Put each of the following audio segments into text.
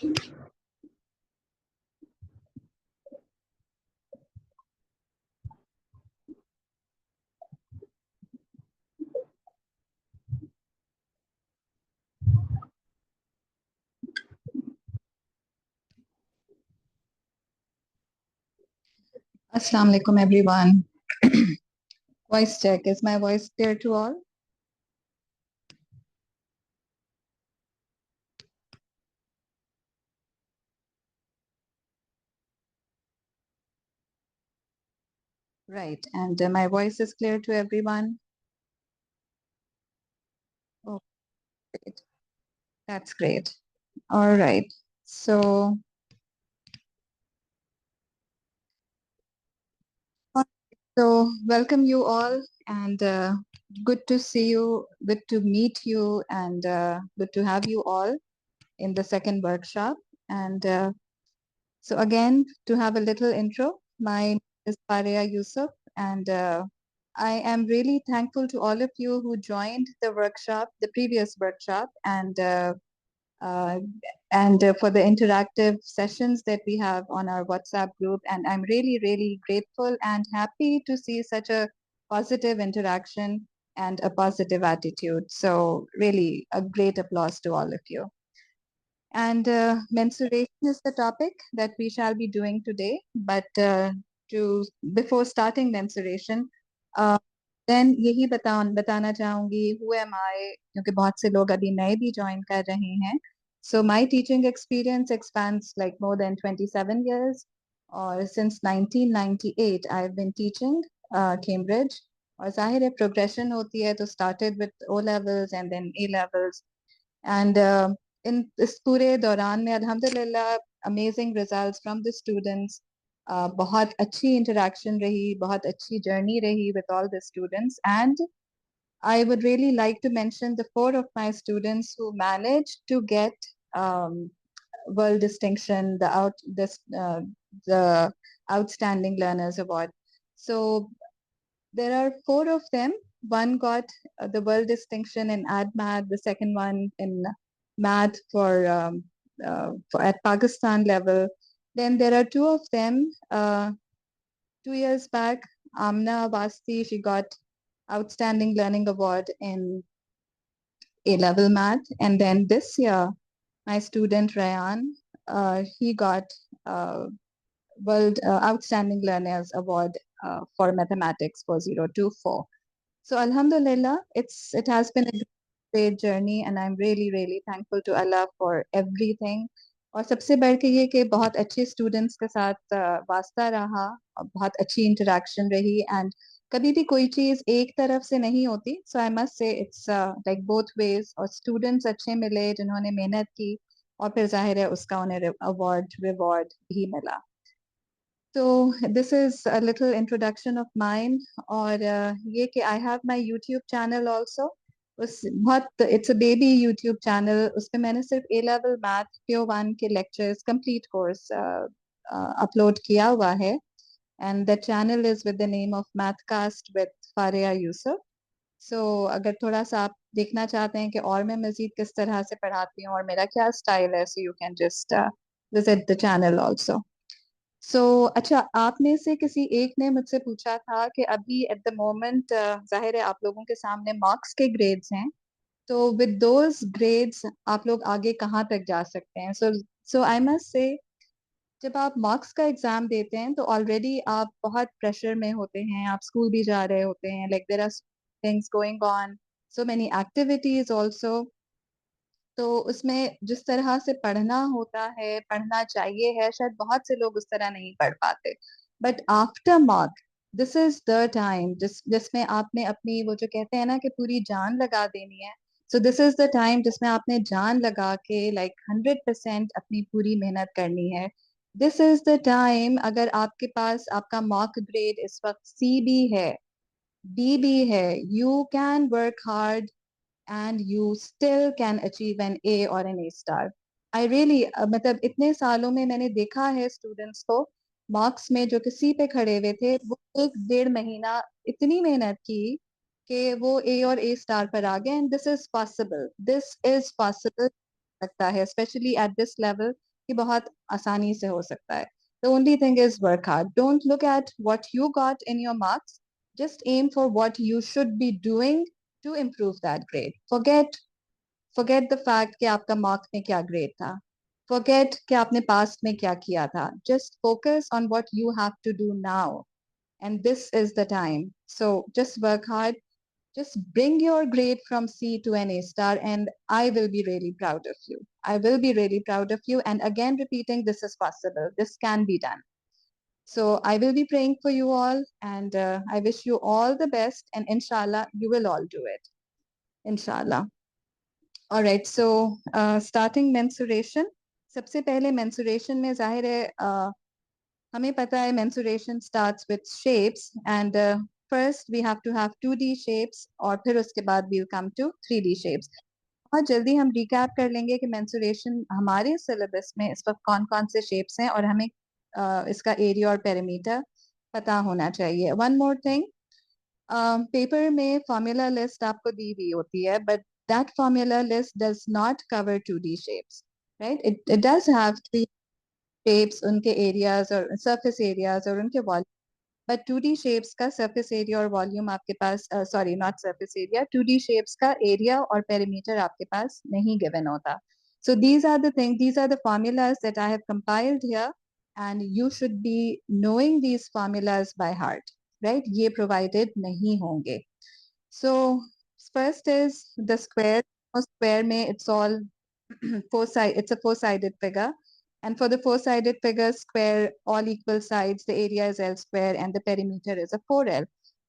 Assalamu alaikum, everyone. Voice check. Is my voice clear to all? Right. And my voice is clear to everyone? Oh, great. That's great. All right. So, welcome you all, and good to see you, good to meet you, and good to have you all in the second workshop. And so again, to have a little intro, my name is Faria Yusuf, and I am really thankful to all of you who joined the workshop, the previous workshop, uh, and for the interactive sessions that we have on our WhatsApp group. And I'm really, really grateful and happy to see such a positive interaction and a positive attitude. So really a great applause to all of you. And mensuration is the topic that we shall be doing today. But before starting mensuration, then यही बताना चाहूँगी who am I, क्योंकि बहुत से लोग अभी नए भी join कर रहे हैं. So my teaching experience expands like more than 27 years, or since 1998 I've been teaching Cambridge. और जाहिर है progression होती है, तो started with O levels and then A levels. And in इस पूरे दौरान में अल्हम्दुलिल्लाह amazing results from the students. बहुत अच्छी interaction रही, बहुत अच्छी journey रही with all the students. And I would really like to mention the 4 of my students who managed to get world distinction, the outstanding learners award. So there are 4 of them. One got the world distinction in AdMath, the second one in math for at Pakistan level. Then there are 2 of them. 2 years back, Amna Basti, she got outstanding learning award in A-level math. And then this year, my student Rayan, he got World Outstanding Learners Award for Mathematics 4024. So Alhamdulillah, it has been a great journey, and I'm really, really thankful to Allah for everything. और सबसे बढ़ के ये कि बहुत अच्छे students के साथ वास्ता रहा, और बहुत अच्छी interaction रही, and कभी भी कोई चीज़ एक तरफ से नहीं होती. So I must say it's like both ways. और students अच्छे मिले जिन्होंने मेहनत की, और फिर जाहिर है उसका उन्हें reward भी मिला. So this is a little introduction of mine. और ये कि I have my YouTube channel also. It's a baby YouTube channel. उसपे मैंने सिर्फ A-level math Q1 के lectures complete course upload किया हुआ है. And the channel is with the name of Mathcast with Faria Yusuf. So अगर थोड़ा सा आप देखना चाहते हैं कि और मैं मजीद किस तरह से पढ़ाती हूँ और मेरा क्या स्टाइल है, so you can just visit the channel also. So अच्छा, आप में से किसी एक ने मुझसे पूछा था कि अभी एट द मोमेंट जाहिर है आप लोगों के सामने मार्क्स के ग्रेड्स हैं, तो विद दोज ग्रेड्स आप लोग आगे कहाँ तक जा सकते हैं. सो आई मस्ट से, जब आप मार्क्स का एग्जाम देते हैं तो ऑलरेडी आप बहुत प्रेशर में होते हैं, आप स्कूल भी जा रहे होते हैं, like there are things going on, so many activities also. तो उसमें जिस तरह से पढ़ना होता है, पढ़ना चाहिए है, शायद बहुत से लोग उस तरह नहीं पढ़ पाते. But after mark, this is the time जिसमें आपने अपनी वो जो कहते हैं ना कि पूरी जान लगा देनी है. सो दिस इज द टाइम जिसमें आपने जान लगा के लाइक 100% अपनी पूरी मेहनत करनी है. दिस इज द टाइम, अगर आपके पास आपका मार्क ग्रेड इस वक्त सी भी है, बी भी है, you can work hard and you still can achieve an A or an A star. I really मतलब इतने सालों में मैंने देखा है स्टूडेंट्स को मार्क्स में जो कि सी पे खड़े हुए थे, वो 1-1.5 महीना इतनी मेहनत की कि वो A और A स्टार पर आ गए. एंड दिस इज पॉसिबल लगता है, स्पेशली एट दिस लेवल. कि बहुत आसानी से हो सकता है. The only thing is work hard. Don't look at what you got in your marks. Just aim for what you should be doing to improve that grade. Forget the fact कि आपका mark में क्या grade था. Forget कि आपने past में क्या किया था. Just focus on what you have to do now. And this is the time. So just work hard. Just bring your grade from C to an A star, and I will be really proud of you. I will be really proud of you. And again, repeating, this is possible. This can be done. So I will be praying for you all, and I wish you all the best. And inshallah, you will all do it. Inshallah. All right. So starting mensuration. सबसे पहले mensuration में जाहिर है हमें पता है mensuration starts with shapes, and first we have to have 2D shapes, और फिर उसके बाद we'll come to 3D shapes. बहुत जल्दी हम recap कर लेंगे कि mensuration हमारे syllabus में इस वक्त कौन कौन से shapes हैं और हमें इसका area और perimeter पता होना चाहिए. One more thing, paper में formula list आपको दी हुई होती है, but that formula list does not cover 2D shapes, right? It does have 3 shapes, उनके areas और surface areas और उनके volume, but 2D shapes का surface area और volume आपके पास sorry not surface area, 2D shapes का area और perimeter आपके पास नहीं given होता. So these are the things, these are the formulas that I have compiled here, and you should be knowing these formulas by heart, right? ये provided नहीं होंगे. So first is the square. Square में it's all it's a four-sided figure. And for the four-sided figure, square, all equal sides, the area is L square and the perimeter is a 4L.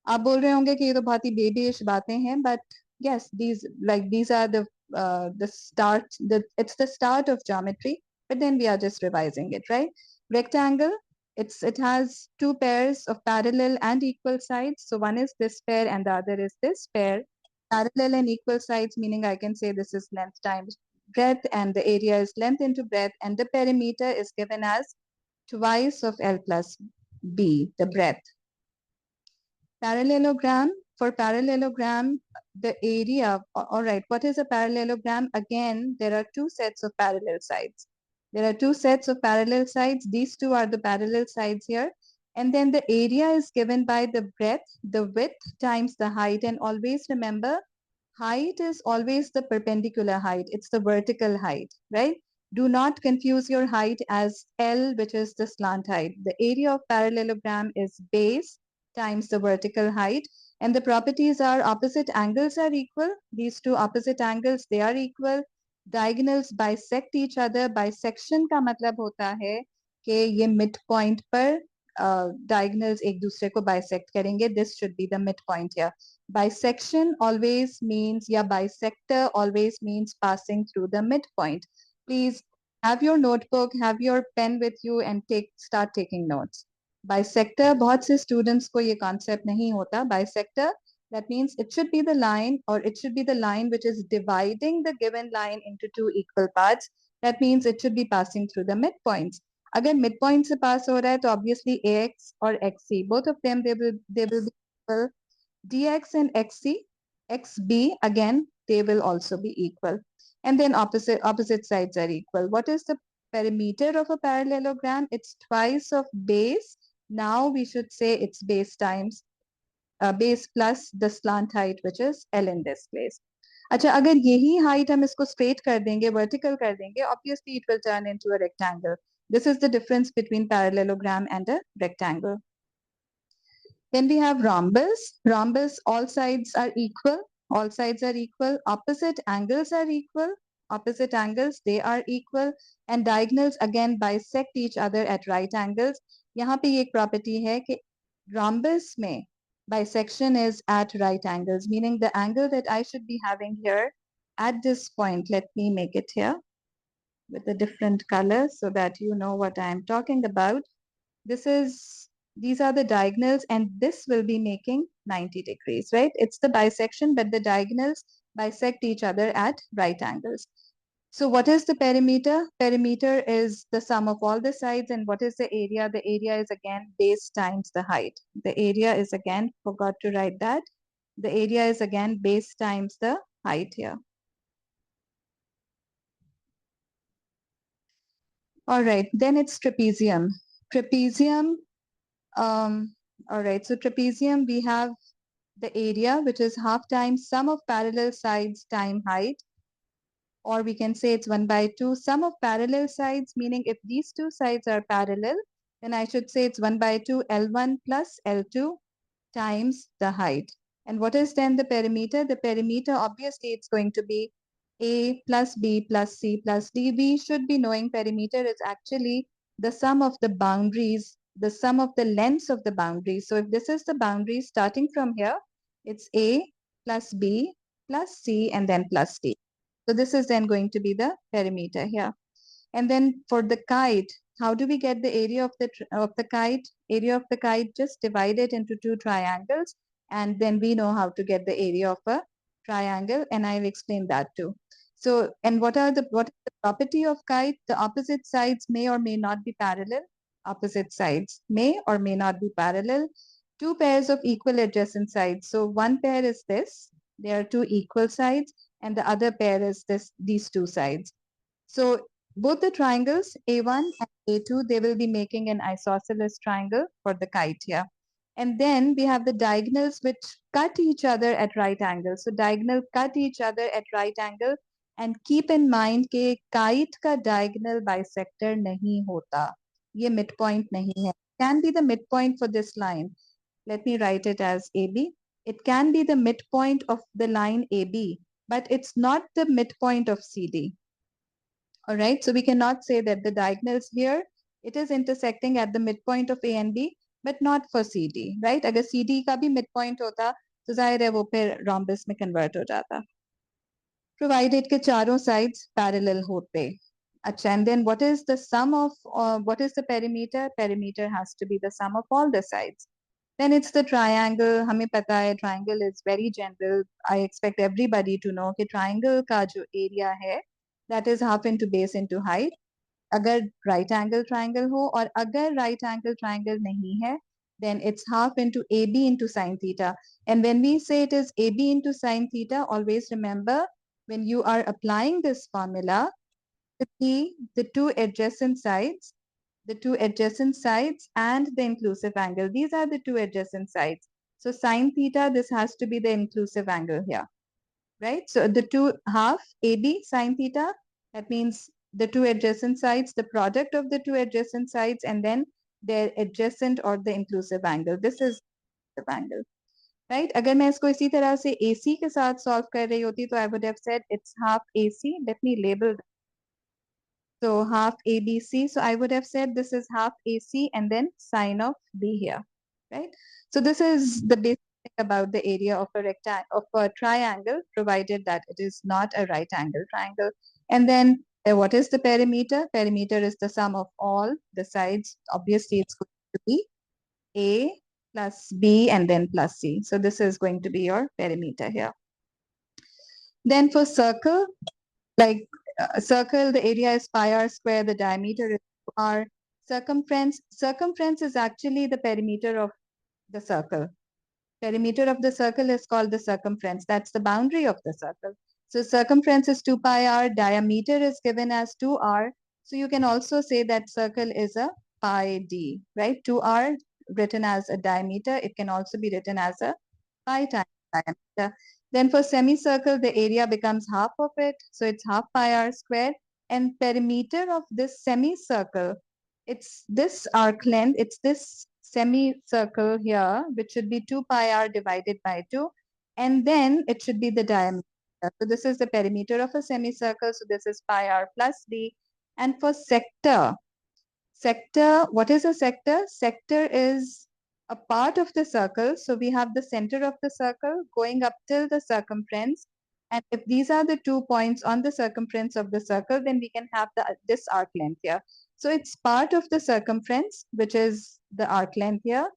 आप बोल रहे होंगे कि ये तो बहुत ही babyish बातें हैं, but yes, these are the start, it's the start of geometry, but then we are just revising it, right? Rectangle, it has 2 pairs of parallel and equal sides. So one is this pair and the other is this pair. Parallel and equal sides, meaning I can say this is length times breadth, and the area is length into breadth, and the perimeter is given as twice of L plus B, the breadth. Parallelogram, for parallelogram, the area, all right, what is a parallelogram? Again, there are 2 sets of parallel sides. There are 2 sets of parallel sides. These 2 are the parallel sides here. And then the area is given by the breadth, the width times the height. And always remember, height is always the perpendicular height. It's the vertical height, right? Do not confuse your height as L, which is the slant height. The area of parallelogram is base times the vertical height. And the properties are opposite angles are equal. These 2 opposite angles, they are equal. Diagonals bisect each other. Bisection का मतलब होता है कि ये midpoint पर diagonals एक दूसरे को bisect करेंगे. This should be the midpoint here. Bisection always means, या bisector always means passing through the midpoint. Please have your notebook, have your pen with you, and start taking notes. Bisector, बहुत से students को ये concept नहीं होता. Bisector, that means it should be the line, or it should be the line which is dividing the given line into 2 equal parts. That means it should be passing through the midpoints. अगर midpoint से pass हो रहा है तो obviously AX or XC, both of them they will be equal. DX and XC, XB, again, they will also be equal. And then opposite sides are equal. What is the perimeter of a parallelogram? It's twice of base. Now we should say it's base times base plus the slant height, which is L in this case. अच्छा, अगर यही height हम इसको straight कर देंगे, vertical कर देंगे, obviously it will turn into a rectangle. This is the difference between parallelogram and a rectangle. Then we have rhombus. Rhombus, all sides are equal. All sides are equal. Opposite angles are equal. Opposite angles, they are equal. And diagonals again bisect each other at right angles. यहाँ पे ये एक property है कि rhombus में bisection is at right angles, meaning the angle that I should be having here at this point, let me make it here with a different color so that you know what I am talking about. These are the diagonals, and this will be making 90 degrees, right? It's the bisection, but the diagonals bisect each other at right angles. So what is the perimeter? Perimeter is the sum of all the sides. And what is the area? The area is again base times the height. The area is again, forgot to write that. The area is again base times the height here. All right, then it's trapezium. Trapezium, all right, so trapezium, we have the area, which is half times sum of parallel sides time height, or we can say it's 1 by 2 sum of parallel sides, meaning if these two sides are parallel, then I should say it's 1 by 2 L1 plus L2 times the height. And what is then the perimeter? The perimeter, obviously, it's going to be A plus B plus C plus D. We should be knowing perimeter is actually the sum of the boundaries, the sum of the lengths of the boundaries. So if this is the boundary starting from here, it's A plus B plus C and then plus D. So this is then going to be the perimeter here. And then for the kite, how do we get the area of the kite? Area of the kite, just divide it into two triangles, and then we know how to get the area of a triangle, and I'll explain that too. So, and what is the property of kite? The opposite sides may or may not be parallel. Opposite sides may or may not be parallel. Two pairs of equal adjacent sides. So one pair is this. There are two equal sides, and the other pair is these two sides. So both the triangles A1 and A2, they will be making an isosceles triangle for the kite here. And then we have the diagonals which cut each other at right angles. So diagonal cut each other at right angle. And keep in mind कि kite का diagonal bisector नहीं होता. ये midpoint नहीं है. Can be the midpoint for this line. Let me write it as AB. It can be the midpoint of the line AB, but it's not the midpoint of CD. All right, so we cannot say that the diagonals here, it is intersecting at the midpoint of A and B, but not for CD, right? अगर CD का भी midpoint होता, तो जाहिर है वो फिर rhombus में convert हो जाता. Provided के चारों sides parallel होते. अच्छा, and then what is the sum of, what is the perimeter? Perimeter has to be the sum of all the sides. Then it's the triangle. हमें पता है triangle is very general. I expect everybody to know कि triangle का जो area है, that is half into base into height. अगर right angle triangle हो और अगर right angle triangle नहीं है, then it's half into AB into sine theta. And when we say it is AB into sine theta, always remember when you are applying this formula, the two adjacent sides, and the inclusive angle. These are the two adjacent sides. So sine theta, this has to be the inclusive angle here, right? So the two half AB sine theta, that means the two adjacent sides, the product of the two adjacent sides, and then their adjacent or the inclusive angle. This is the angle, right? अगर मैं इसको इसी तरह से AC के साथ solve कर रही होती, तो I would have said it's half AC. Let me label. So half ABC. So I would have said this is half AC and then sine of B here, right? So this is the basic thing about the area of a triangle, provided that it is not a right angle triangle. And then what is the perimeter? Perimeter is the sum of all the sides. Obviously, it's going to be A plus B and then plus C. So this is going to be your perimeter here. Then for circle, like circle, the area is pi r square, the diameter is r. Circumference is actually the perimeter of the circle. Perimeter of the circle is called the circumference. That's the boundary of the circle. So circumference is 2 pi r, diameter is given as 2r. So you can also say that circle is a pi d, right? 2r written as a diameter. It can also be written as a pi times diameter. Then for semicircle, the area becomes half of it. So it's half pi r square. And perimeter of this semicircle, it's this arc length, it's this semicircle here, which should be 2 pi r divided by 2. And then it should be the diameter. So this is the perimeter of a semicircle. So this is pi r plus d. And for sector, what is a sector? Sector is a part of the circle. So we have the center of the circle going up till the circumference. And if these are the 2 points on the circumference of the circle, then we can have this arc length here. So it's part of the circumference, which is the arc length here.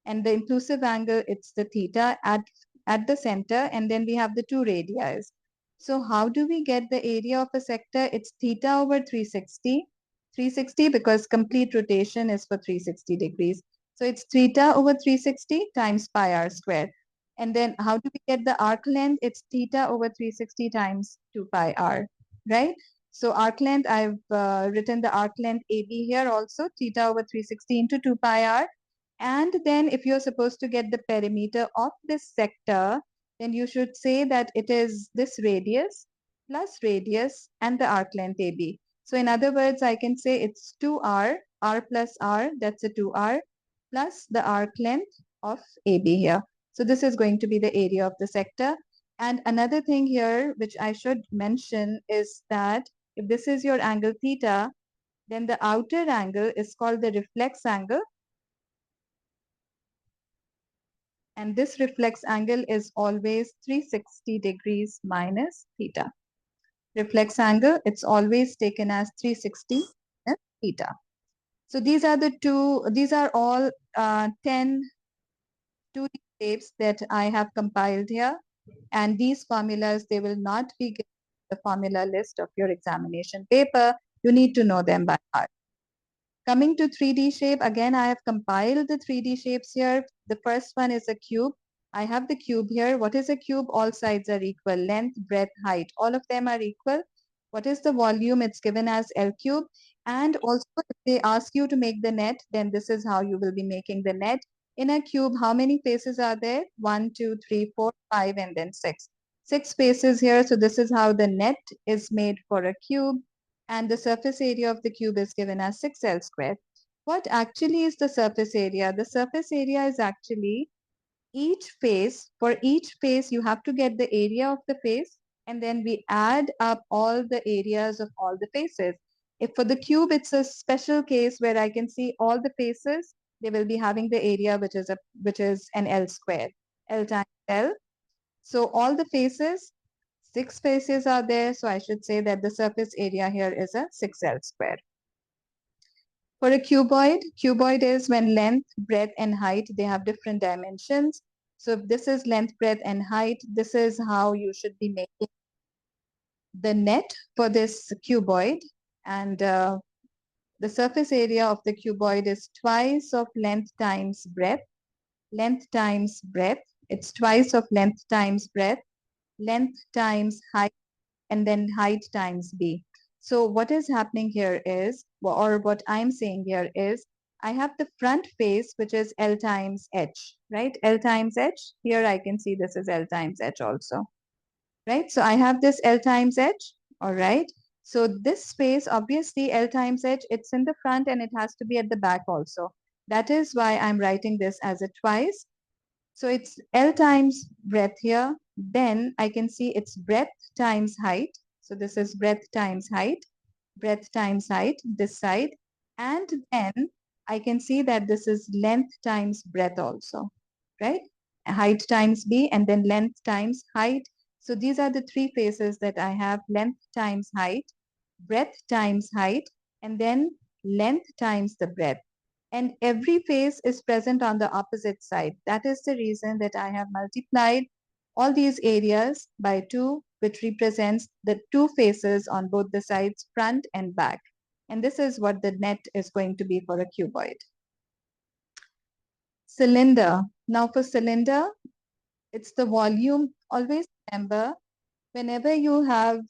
And the inclusive angle, it's the theta at the center. And then we have the two radii. So how do we get the area of a sector? It's theta over 360. 360 because complete rotation is for 360 degrees. So it's theta over 360 times pi r square. And then how do we get the arc length? It's theta over 360 times 2 pi r, right? So arc length, I've written the arc length AB here also, theta over 360 into 2 pi r. And then if you're supposed to get the perimeter of this sector, then you should say that it is this radius plus radius and the arc length AB. So in other words, I can say it's 2r, r plus r, that's a 2r, plus the arc length of AB here. So this is going to be the area of the sector. And another thing here, which I should mention, is that if this is your angle theta, then the outer angle is called the reflex angle. And this reflex angle is always 360 degrees minus theta. Reflex angle, it's always taken as 360 minus theta. So these are the two, these are all 10 2D shapes that I have compiled here. And these formulas, they will not be given in the formula list of your examination paper. You need to know them by heart. Coming to 3D shape, again, I have compiled the 3D shapes here. The first one is a cube. I have the cube here. What is a cube? All sides are equal. Length, breadth, height. All of them are equal. What is the volume? It's given as L cube. And also, if they ask you to make the net, then this is how you will be making the net. In a cube, how many faces are there? 1, 2, 3, 4, 5, and then 6. 6 faces here. So this is how the net is made for a cube. And the surface area of the cube is given as 6L squared. What actually is the surface area? The surface area is actually each face. For each face, you have to get the area of the face, and then we add up all the areas of all the faces. If for the cube, it's a special case where I can see all the faces, they will be having the area which is an L squared, L times L. So all the faces, 6 faces are there. So I should say that the surface area here is a 6L square. For a cuboid is when length, breadth, and height, they have different dimensions. So if this is length, breadth, and height, this is how you should be making the net for this cuboid. And the surface area of the cuboid is twice of length times breadth, length times breadth. It's twice of length times breadth, length times height, and then height times b. So what is happening here is, or what I'm saying here is, I have the front face, which is L times H, right? L times H. Here I can see this is L times H also, right? So I have this L times H, all right? So this space, obviously L times H, it's in the front and it has to be at the back also. That is why I'm writing this as a twice. So it's L times breadth here. Then I can see it's breadth times height. So this is breadth times height, this side. And then I can see that this is length times breadth also, right? Height times b, and then length times height. So these are the 3 faces that I have: length times height, breadth times height, and then length times the breadth. And every face is present on the opposite side. That is the reason that I have multiplied all these areas by 2, which represents the 2 faces on both the sides, front and back. And this is what the net is going to be for a cuboid. Cylinder. Now for cylinder, it's the volume. Always remember, whenever you have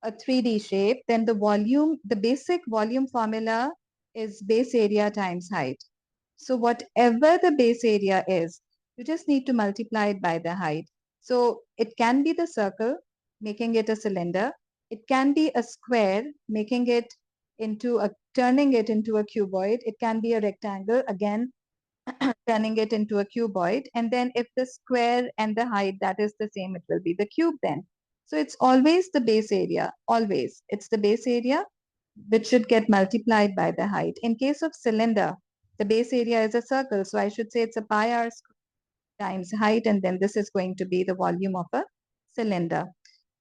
a 3D shape, then the volume, the basic volume formula is base area times height. So whatever the base area is, you just need to multiply it by the height. So it can be the circle, making it a cylinder. It can be a square, making it turning it into a cuboid. It can be a rectangle, again, turning it into a cuboid. And then if the square and the height, that is the same, it will be the cube then. So it's always the base area, always. It's the base area which should get multiplied by the height. In case of cylinder, the base area is a circle. So I should say it's a pi r times height, and then this is going to be the volume of a cylinder.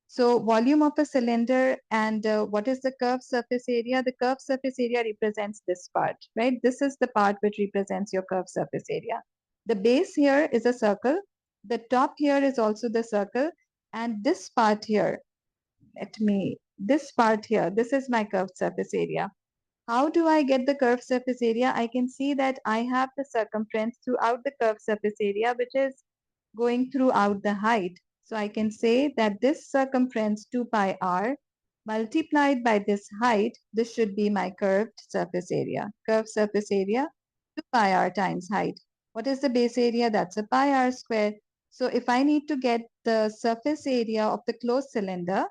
So volume of a cylinder, and what is the curved surface area? The curved surface area represents this part, right? This is the part which represents your curved surface area. The base here is a circle. The top here is also the circle. And this part here, this part here, this is my curved surface area. How do I get the curved surface area? I can see that I have the circumference throughout the curved surface area, which is going throughout the height. So I can say that this circumference 2 pi r multiplied by this height. This should be my curved surface area. Curved surface area, 2 pi r times height. What is the base area? That's a pi r square. So if I need to get the surface area of the closed cylinder,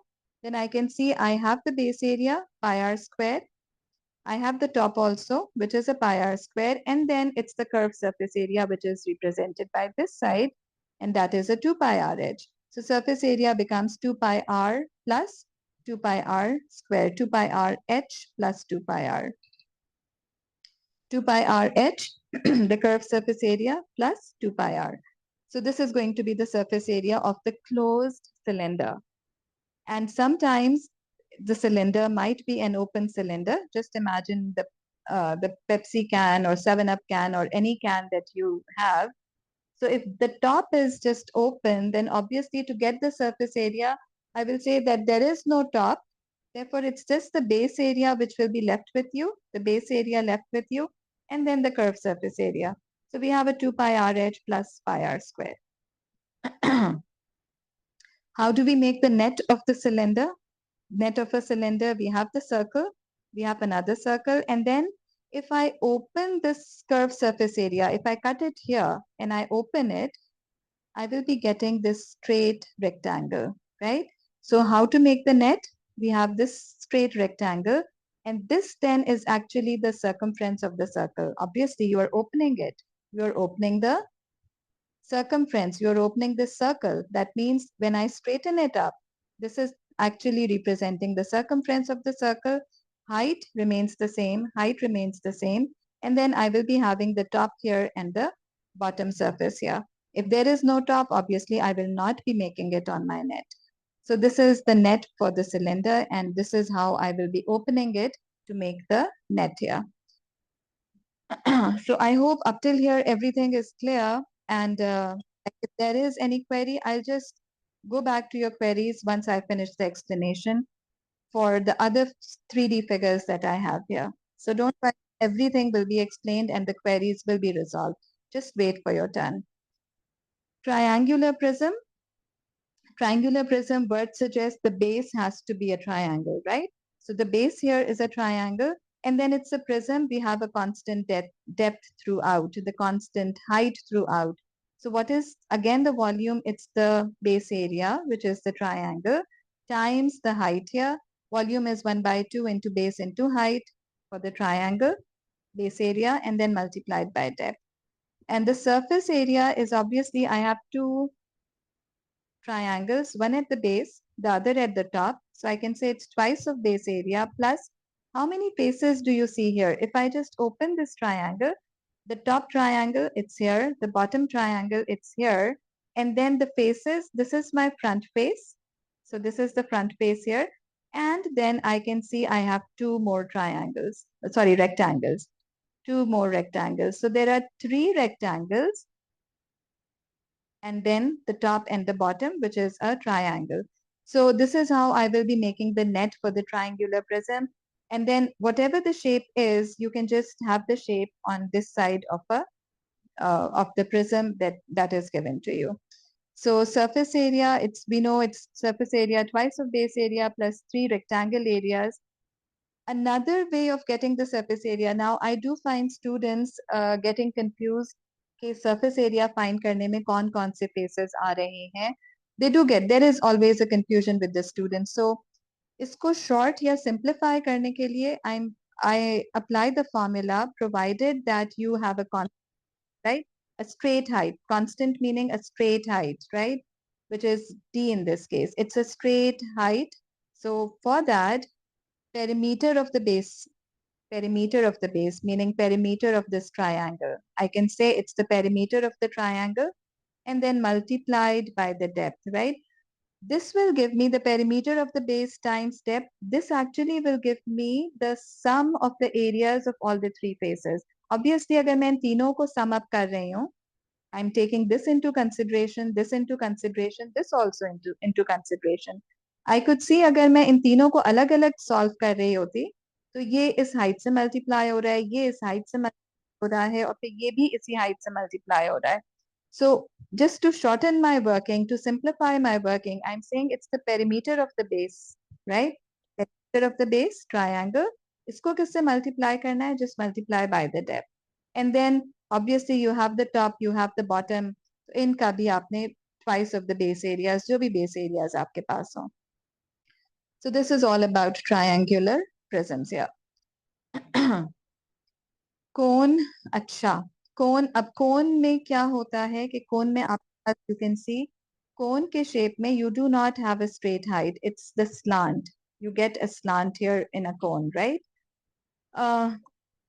then I can see I have the base area, pi r square. I have the top also, which is a pi r square, and then it's the curved surface area, which is represented by this side, and that is a 2 pi r h. So surface area becomes 2 pi r plus 2 pi r square, 2 pi r h plus 2 pi r. 2 pi r h, the curved surface area, plus 2 pi r. So this is going to be the surface area of the closed cylinder. And sometimes the cylinder might be an open cylinder. Just imagine the Pepsi can or 7-Up can or any can that you have. So if the top is just open, then obviously to get the surface area, I will say that there is no top. Therefore, it's just the base area which will be left with you, the base area left with you, and then the curved surface area. So we have a 2 pi r h plus pi r square. How do we make the net of the cylinder? Net of a cylinder, we have the circle, we have another circle, and then if I open this curved surface area, if I cut it here and I open it, I will be getting this straight rectangle, right? So how to make the net? We have this straight rectangle, and this then is actually the circumference of the circle. Obviously, you are opening it. You are opening the circumference. You're opening this circle. That means when I straighten it up, this is actually representing the circumference of the circle. Height remains the same. Height remains the same. And then I will be having the top here and the bottom surface here. If there is no top, obviously I will not be making it on my net. So this is the net for the cylinder, and this is how I will be opening it to make the net here. So I hope up till here everything is clear, and if there is any query, I'll just go back to your queries once I finish the explanation for the other 3D figures that I have here. So don't worry, everything will be explained and the queries will be resolved. Just wait for your turn. Triangular prism. Triangular prism, word suggests the base has to be a triangle, right? So the base here is a triangle, and then it's a prism. We have a constant depth throughout, the constant height throughout. So what is, again, the volume? It's the base area, which is the triangle, times the height here. Volume is 1 by 2 into base into height for the triangle, base area, and then multiplied by depth. And the surface area is, obviously, I have two triangles, one at the base, the other at the top. So I can say it's twice of base area plus how many faces do you see here? If I just open this triangle, the top triangle, it's here, the bottom triangle, it's here, and then the faces, this is my front face. So this is the front face here. And then I can see I have two more triangles, sorry, rectangles, two more rectangles. So there are three rectangles, and then the top and the bottom, which is a triangle. So this is how I will be making the net for the triangular prism. And then whatever the shape is, you can just have the shape on this side of the prism that is given to you. So surface area, we know it's surface area twice of base area plus 3 rectangle areas. Another way of getting the surface area, now I do find students getting confused कि surface area find करने में कौन से faces आ रहे हैं. They do get, there is always a confusion with the students. So इसको short या simplify करने के लिए I apply the formula provided that you have a constant, right? A straight height, constant meaning a straight height, right? Which is D in this case. It's a straight height. So for that, perimeter of the base meaning perimeter of this triangle. I can say it's the perimeter of the triangle and then multiplied by the depth, right? This will give me the perimeter of the base times depth. This actually will give me the sum of the areas of all the three faces. Obviously, अगर मैं इन तीनों को sum up कर रही हूँ, I'm taking this into consideration, this also into consideration. I could see अगर मैं इन तीनों को अलग अलग solve कर रही होती, तो ये इस height से multiply हो रहा है, ये इस height से multiply हो रहा है, और फिर ये भी इसी height से multiply हो रहा है. So just to shorten my working, to simplify my working, I'm saying it's the perimeter of the base, right? of the base triangle. इसको किससे multiply करना है? Just multiply by the depth. And then obviously you have the top, you have the bottom. तो इनका भी आपने twice of the base areas, जो भी base areas आपके पास हो. So this is all about triangular prisms here. कोन, अच्छा कोन, अब कोन में क्या होता है कि कोन में आप यू कैन सी कोन के शेप में you do not have a straight height, it's the slant. You get a slant here in a cone, right?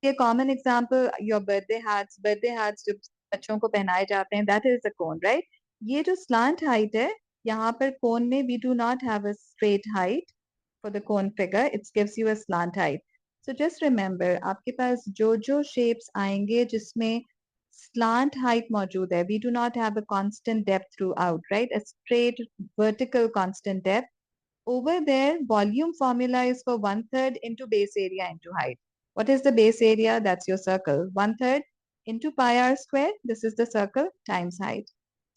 ये common example, your birthday hats जो बच्चों को पहनाए जाते हैं, that is a cone, right? ये जो स्लांट हाइट है, यहाँ पर कोन में we do not have a straight height for the cone figure, it gives you a slant height. So just remember, आपके पास जो जो शेप्स आएंगे जिसमें slant height मौजूद है, we do not have a constant depth throughout, right? A straight vertical constant depth. Over there, volume formula is for 1/3 into base area into height. What is the base area? That's your circle. 1/3 into pi r square. This is the circle times height.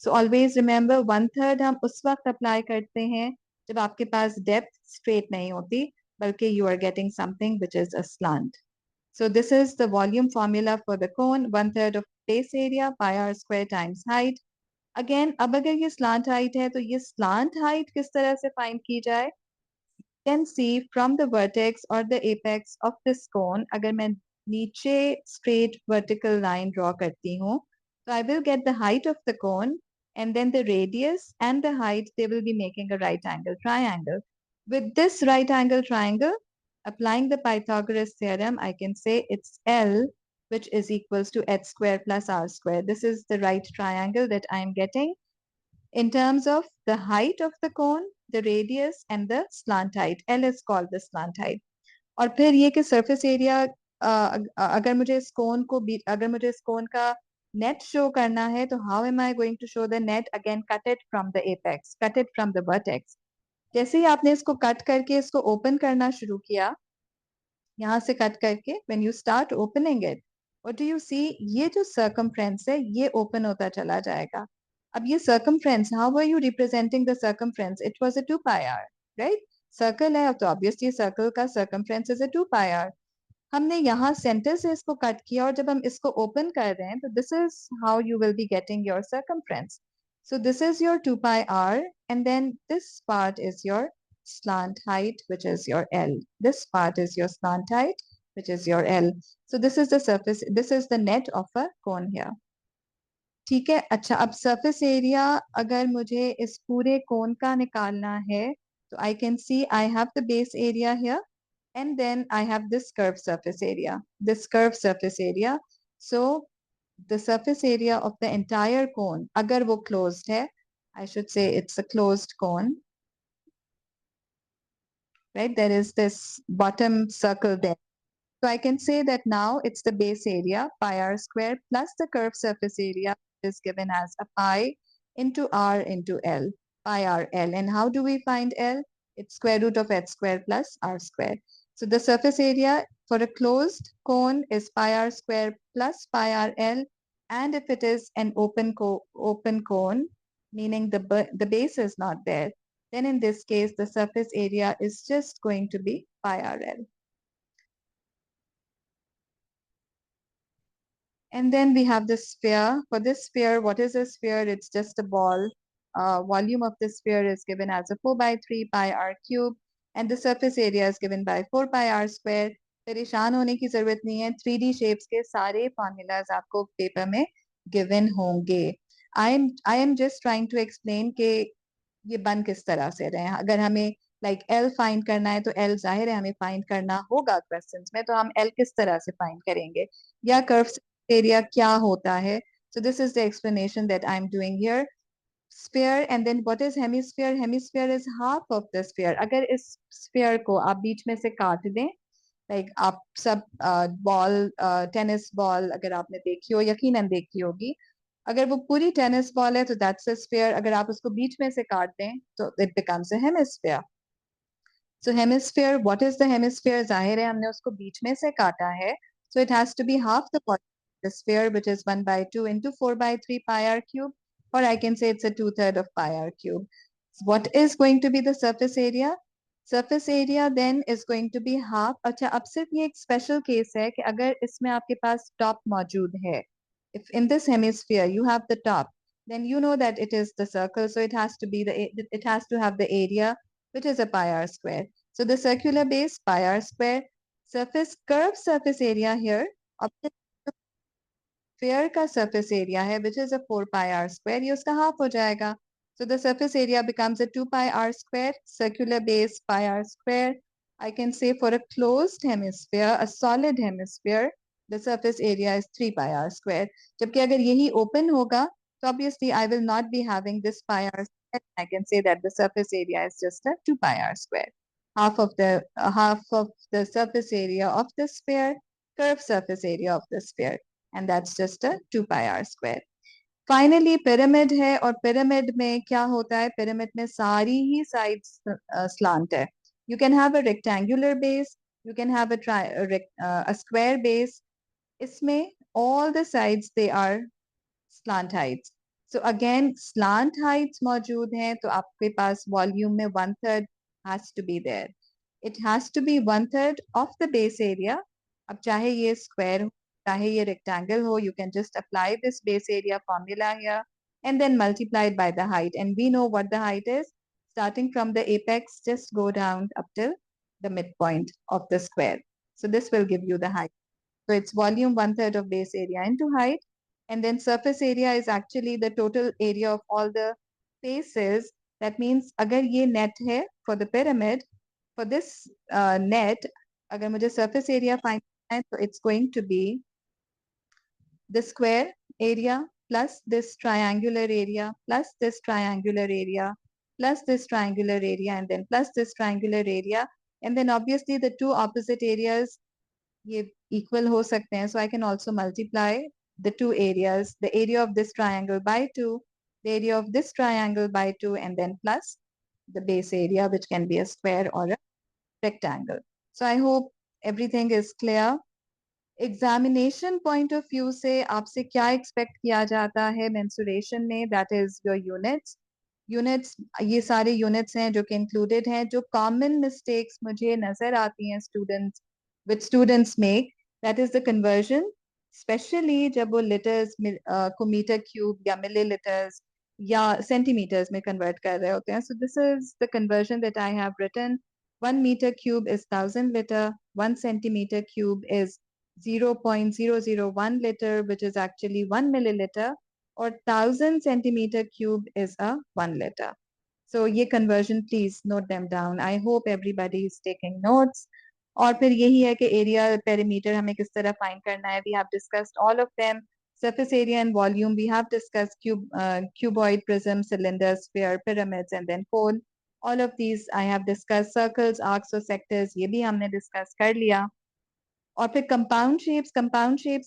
So always remember 1/3 हम उस वक्त apply करते हैं जब आपके पास depth straight नहीं होती, बल्कि you are getting something which is a slant. So this is the volume formula for the cone. 1/3 of base area pi r square times height. Again, अब अगर ये slant height है, तो ये slant height किस तरह से find की जाए? Can see from the vertex or the apex of this cone, अगर मैं नीचे straight vertical line draw करती हूँ, so I will get the height of the cone, and then the radius and the height, they will be making a right angle triangle. With this right angle triangle, applying the Pythagoras theorem, I can say it's L, which is equals to h square plus r square. This is the right triangle that I am getting in terms of the height of the cone, the radius and the slant height. L is called the slant height. और फिर ये कि surface area, अगर मुझे इस cone को अगर मुझे इस cone का net show करना है, तो how am I going to show the net? Again, cut it from the apex, cut it from the vertex. जैसे ही आपने इसको cut करके इसको open करना शुरू किया, यहाँ से कट करके when you start opening it, what do you see? ये जो circumference है, ये open होता चला जाएगा. अब ये circumference, how were you representing the circumference? It was a 2 pi r, right? Circle है, तो obviously circle का circumference is a 2 pi r. हमने यहाँ center से इसको cut किया, और जब हम इसको open कर रहे हैं, तो this is how you will be getting your circumference. So this is your 2 pi r, and then this part is your slant height, which is your L. This part is your slant height, which is your L. So this is the surface, this is the net of a cone here. ठीक है, अच्छा अब surface area अगर मुझे इस पूरे cone का निकालना है, तो I can see I have the base area here, and then I have this curved surface area, this curved surface area. So the surface area of the entire cone, अगर वो closed है, I should say it's a closed cone, right? There is this bottom circle there. So I can say that now it's the base area, pi r square, plus the curved surface area is given as a pi into r into L, pi r L. And how do we find L? It's square root of h square plus r square. So the surface area for a closed cone is pi r square plus pi r L. And if it is an open cone, meaning the base is not there, then in this case, the surface area is just going to be pi r L. And then we have the sphere. For this sphere, what is a sphere? It's just a ball. Volume of the sphere is given as a 4/3 pi r cube, and the surface area is given by 4 pi r square. परेशान होने की जरूरत नहीं है, 3D shapes के सारे formulas आपको paper में given होंगे. I am just trying to explain कि ये बन किस तरह से रहे हैं. अगर हमें like L find करना है, तो L जाहिर है हमें find करना होगा questions में, तो हम L किस तरह से find करेंगे, या curve area क्या होता है. So this is the explanation that I'm doing here. Sphere, and then what is hemisphere? Hemisphere is half of the sphere. अगर इस sphere को आप बीच में से काट दें, like आप सब बॉल, टेनिस बॉल अगर आपने देखी हो, यकीनन देखी होगी, अगर वो पूरी टेनिस बॉल है तो that's a sphere. अगर आप उसको बीच में से काट दें तो it becomes a hemisphere. So hemisphere, what is the hemisphere? जाहिर है हमने उसको बीच में से काटा है, so it has to be half the sphere, which is 1/2 into 4/3 pi r cube, or I can say it's a 2/3 of pi r cube. What is going to be the surface area? surface area then is going to be half. अच्छा, अब सिर्फ ये एक special case है कि अगर इसमें आपके पास top मौजूद है, if in this hemisphere you have the top, then you know that it is the circle, so it has to have the area which is a pi r square. So the circular base pi r square, curved surface area here, sphere का surface area है which is a 4 pi r square, ये उसका half हो जाएगा. So the surface area becomes a 2 pi r square, circular base pi r square. I can say for a closed hemisphere, a solid hemisphere, the surface area is 3 pi r square. जबकि अगर यही open होगा, so obviously I will not be having this pi r square. I can say that the surface area is just a 2 pi r square. Half of the surface area of the sphere, curved surface area of the sphere, and that's just a 2 pi r square. Finally pyramid है, और pyramid में क्या होता है, pyramid में सारी ही sides slant है. You can have a rectangular base, you can have a square base. इसमें all the sides they are slant heights. So again slant heights मौजूद हैं, तो आपके पास वॉल्यूम में 1/3 has to be there. It has to be 1/3 of the base area. अब चाहे ये square हो, चाहे ये रेक्टेंगल हो, you can just apply this base area formula here and then multiply it by the height, and we know what the height is. Starting from the apex, just go down up till the midpoint of the square. So this will give you the height. So it's volume 1/3 of base area into height. And then surface area is actually the total area of all the faces. That means अगर ये net है for the pyramid, for this net, अगर मुझे surface area find करना है, तो it's going to be the square area plus this triangular area plus this triangular area plus this triangular area and then plus this triangular area, and then obviously the two opposite areas ये equal हो सकते हैं. So I can also multiply the two areas, the area of this triangle by 2, the area of this triangle by 2, and then plus the base area, which can be a square or a rectangle. So I hope everything is clear. Examination point of view से आपसे क्या expect किया जाता है mensuration में, that is your units. ये सारे units हैं जो कि इंक्लूडेड हैं. जो कॉमन मिस्टेक्स मुझे नजर आती हैं students make, that is the conversion, specially जब वो लीटर्स को मीटर क्यूब या मिलीलीटर्स या सेंटीमीटर्स में कन्वर्ट कर रहे होते हैं. So this is the conversion that I have written. 1 meter cube is 1000 liter, 1 centimeter cube is 0.001 liter, which is actually 1 milliliter, or 1000 centimeter cube is a 1 liter. So ये conversion please note them down. I hope everybody is taking notes. और फिर यही है कि area perimeter हमें किस तरह find करना है. We have discussed all of them. Surface area and volume we have discussed. Cuboid, prism, cylinder, sphere, pyramids, and then cone. All of these I have discussed. Circles, arcs or sectors ये भी हमने discuss कर लिया. और फिर compound shapes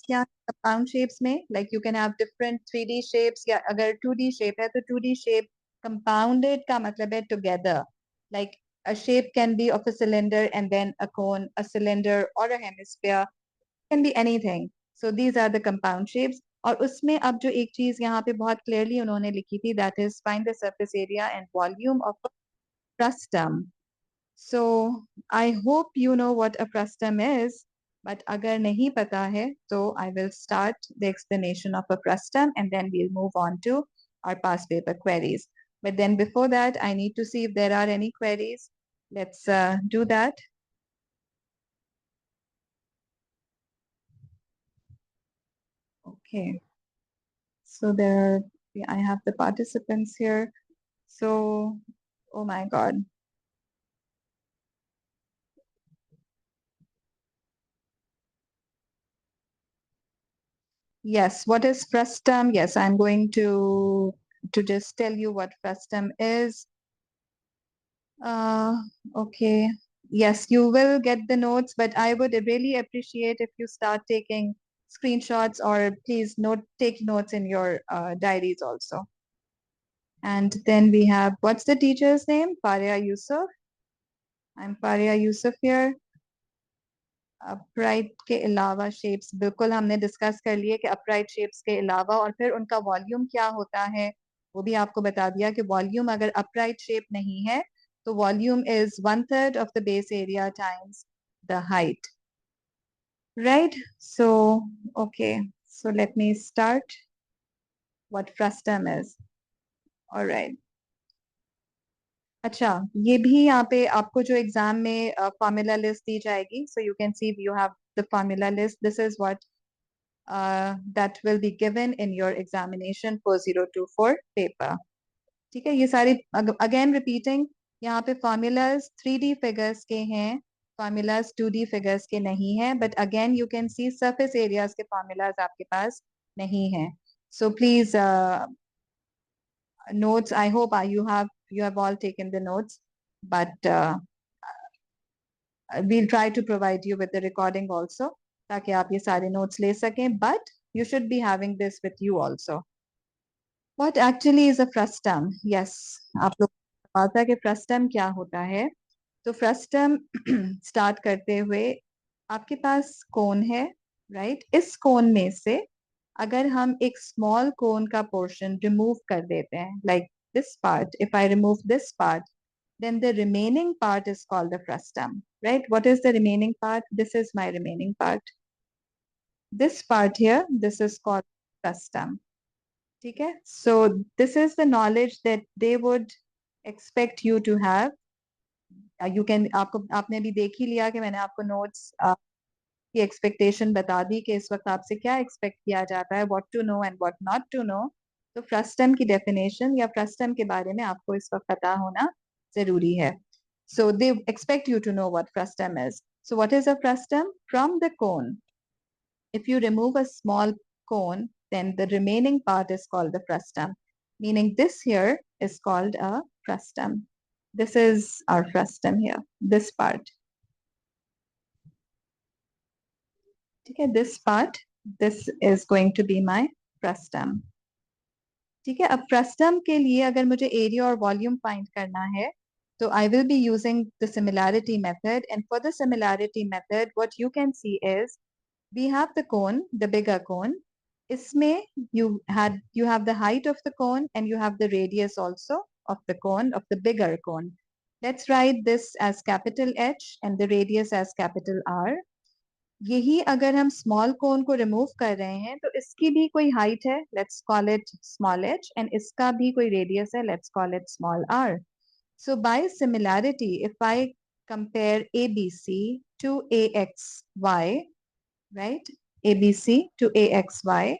क्या, compound shapes में like you can have different 3D shapes, या अगर 2D शेप है तो 2D शेप कंपाउंडेड का मतलब है together. Like a shape can be of a cylinder and then a cone, a cylinder or a hemisphere, can be anything. So these are the compound shapes. और उसमें अब जो एक चीज यहाँ पे बहुत क्लियरली उन्होंने लिखी थी, that is find the surface area and volume of a frustum. So I hope you know what a frustum is. But अगर नहीं पता है तो I will start the explanation of a frustum and then we'll move on to our past paper queries. But then before that, I need to see if there are any queries. Let's do that. Okay. So I have the participants here. So, oh my God. Yes, what is frustum? Yes, I'm going to just tell you what frustum is. Okay. Yes, you will get the notes, but I would really appreciate if you start taking screenshots, or please take notes in your diaries also. And then we have, what's the teacher's name? Faria Yusuf. I'm Faria Yusuf here. Upright के अलावा shapes बिल्कुल हमने discuss कर लिए कि upright shapes के अलावा, और फिर उनका वॉल्यूम क्या होता है वो भी आपको बता दिया कि वॉल्यूम अगर अपराइट शेप नहीं है So volume is 1/3 of the base area times the height. Right? So, okay. So let me start what frustum is. All right. अच्छा, ये भी यहाँ पे आपको जो एग्जाम में फॉर्मूला लिस्ट दी जाएगी, so you can see you have the formula list. This is what that will be given in your examination 4024 paper. ठीक है, ये सारे अगेन रिपीटिंग, यहाँ पे फॉर्मूलाज 3D फिगर्स के हैं, फॉर्मूलाज 2D फिगर्स के नहीं है, but again you can see surface areas के फॉर्मूलाज आपके पास नहीं है. So please notes, I hope you have all taken the notes, but we'll try to provide you with the recording also ताकि आप ये सारे notes ले सकें, but you should be having this with you also. What actually is a frustum? Yes, आप लोग को पता है कि frustum क्या होता है. तो frustum start करते हुए आपके पास कोन है, right? इस कोन में से अगर हम एक small cone का portion remove कर देते हैं, like this part, if I remove this part, then the remaining part is called the frustum, right? What is the remaining part? This is my remaining part. This part here, this is called frustum. ठीक है? So this is the knowledge that they would expect you to have. You can आपने भी देख ही लिया कि मैंने आपको notes की expectation बता दी कि इस वक्त आपसे क्या expect किया जाता है, what to know and what not to know. तो frustum की definition या frustum के बारे में आपको इस वक्त पता होना जरूरी है. So they expect you to know what frustum is. So what is a frustum? From the cone, if you remove a small cone, then the remaining part is called the frustum, meaning this here is called a frustum. This is our frustum here, this part. Okay, this part, this is going to be my frustum. ठीक है, अब frustum के लिए अगर मुझे area और volume find करना है, तो I will be using the similarity method, and for the similarity method, what you can see is we have the cone, the bigger cone. Isme you have the height of the cone and you have the radius also of the cone, of the bigger cone. Let's write this as capital H and the radius as capital R. यही अगर हम small cone को remove कर रहे हैं तो इसकी भी कोई height है, let's call it small h, and इसका भी कोई radius है, let's call it small r. So by similarity, if I compare ABC to AXY, right? ABC to AXY,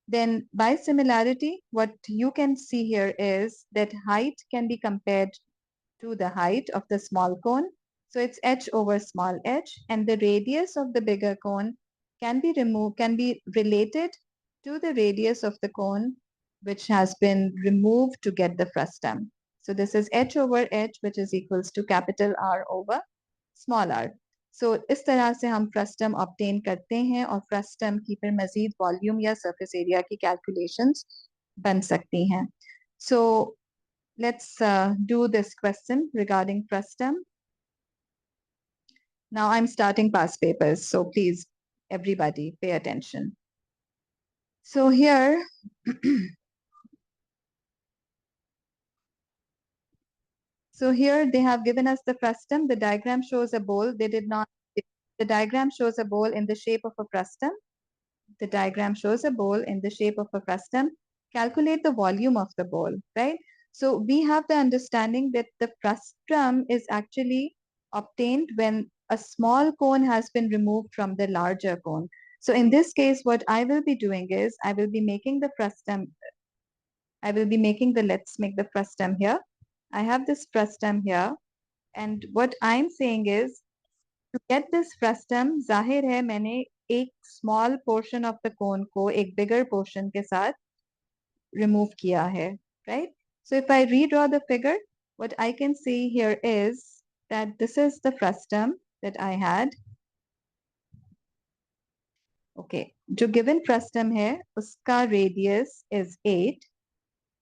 then by similarity, what you can see here is that height can be compared to the height of the small cone. So it's h over small h, and the radius of the bigger cone can be related to the radius of the cone which has been removed to get the frustum. So this is h over h, which is equals to capital R over small r. So इस तरह से हम frustum obtain करते हैं और frustum की फिर मजीद volume या surface area की calculations बन सकती हैं. So let's do this question regarding frustum. Now I'm starting past papers, so please, everybody, pay attention. So here, so here they have given us the frustum. The diagram shows a bowl. They did not. The diagram shows a bowl in the shape of a frustum. The diagram shows a bowl in the shape of a frustum. Calculate the volume of the bowl, right? So we have the understanding that the frustum is actually obtained when a small cone has been removed from the larger cone. So in this case, what I will be doing is I will be making the frustum. I will be making the, let's make the frustum here. I have this frustum here. And what I'm saying is, to get this frustum, जाहिर है मैंने एक small portion of the cone को एक bigger portion के साथ remove किया है, right? So if I redraw the figure, what I can see here is that this is the frustum that I had. Okay, जो given frustum है उसका radius is 8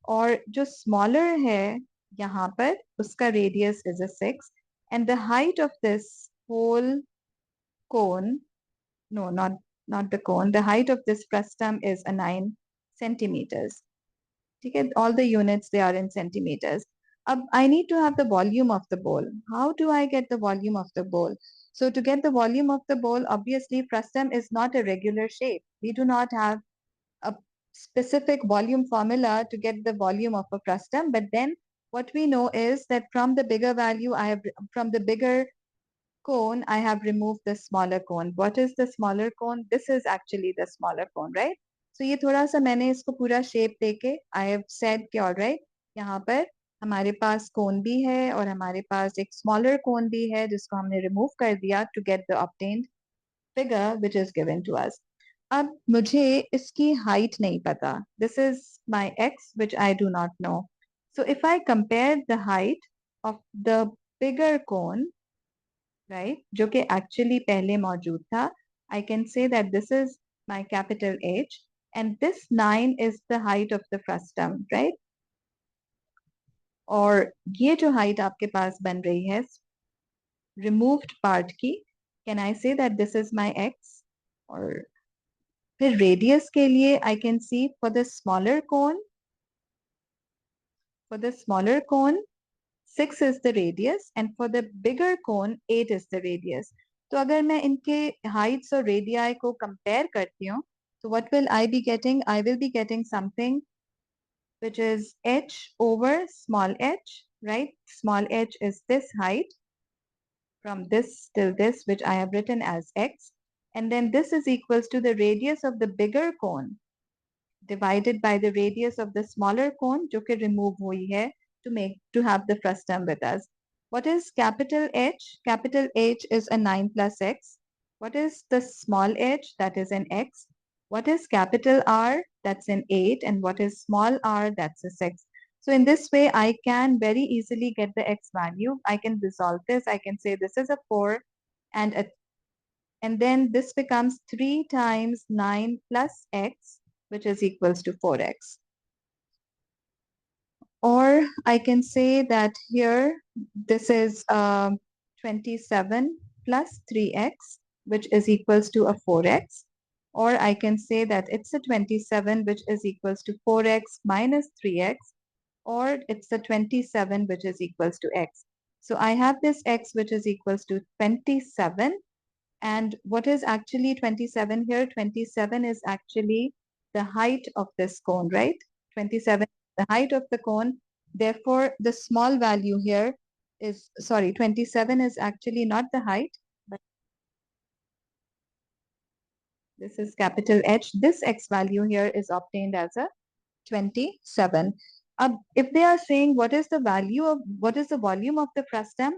और जो smaller है यहाँ पर उसका radius is a 6, and the height of this whole cone, no, not the cone, the height of this frustum is a 9 centimeters. Okay, all the units, they are in centimeters. I need to have the volume of the bowl. How do I get the volume of the bowl? So to get the volume of the bowl, obviously frustum is not a regular shape. We do not have a specific volume formula to get the volume of a frustum. But then what we know is that from the bigger value, from the bigger cone, I have removed the smaller cone. What is the smaller cone? This is actually the smaller cone, right? So ये थोड़ा सा मैंने इसको पूरा shape देके I have said कि all right, यहाँ पर हमारे पास cone भी है और हमारे पास एक smaller cone भी है जिसको हमने remove कर दिया to get the obtained figure which is given to us. अब मुझे इसकी height नहीं पता. This is my x which I do not know. So if I compare the height of the bigger cone, right, जो कि actually पहले मौजूद था, I can say that this is my capital H and this 9 is the height of the frustum, right? और ये जो height आपके पास बन रही है removed part की, can I say that this is my x? और फिर radius के लिए I can see for the smaller cone, 6 is the radius and for the bigger cone 8 is the radius. तो अगर मैं इनके heights और radii को compare करती हूँ, so what will I be getting? I will be getting something which is h over small h, right? Small h is this height from this till this, which I have written as x. And then this is equals to the radius of the bigger cone divided by the radius of the smaller cone जो कि remove हुई है to have the frustum with us. What is capital H? Capital H is a 9 plus x. What is the small h? That is an x. What is capital R? That's an 8. And what is small r? That's a 6. So in this way, I can very easily get the x value. I can resolve this. I can say this is a 4 and then this becomes 3 times 9 plus x, which is equals to 4x. Or I can say that here, this is 27 plus 3x, which is equals to a 4x. Or I can say that it's a 27, which is equals to 4x minus 3x. Or it's a 27, which is equals to x. So I have this x, which is equals to 27. And what is actually 27 here? 27 is actually the height of this cone, right? 27 is the height of the cone. Therefore, the small value here is, sorry, 27 is actually not the height, but this is capital H. This x value here is obtained as a 27. If they are saying what is the volume of the frustum,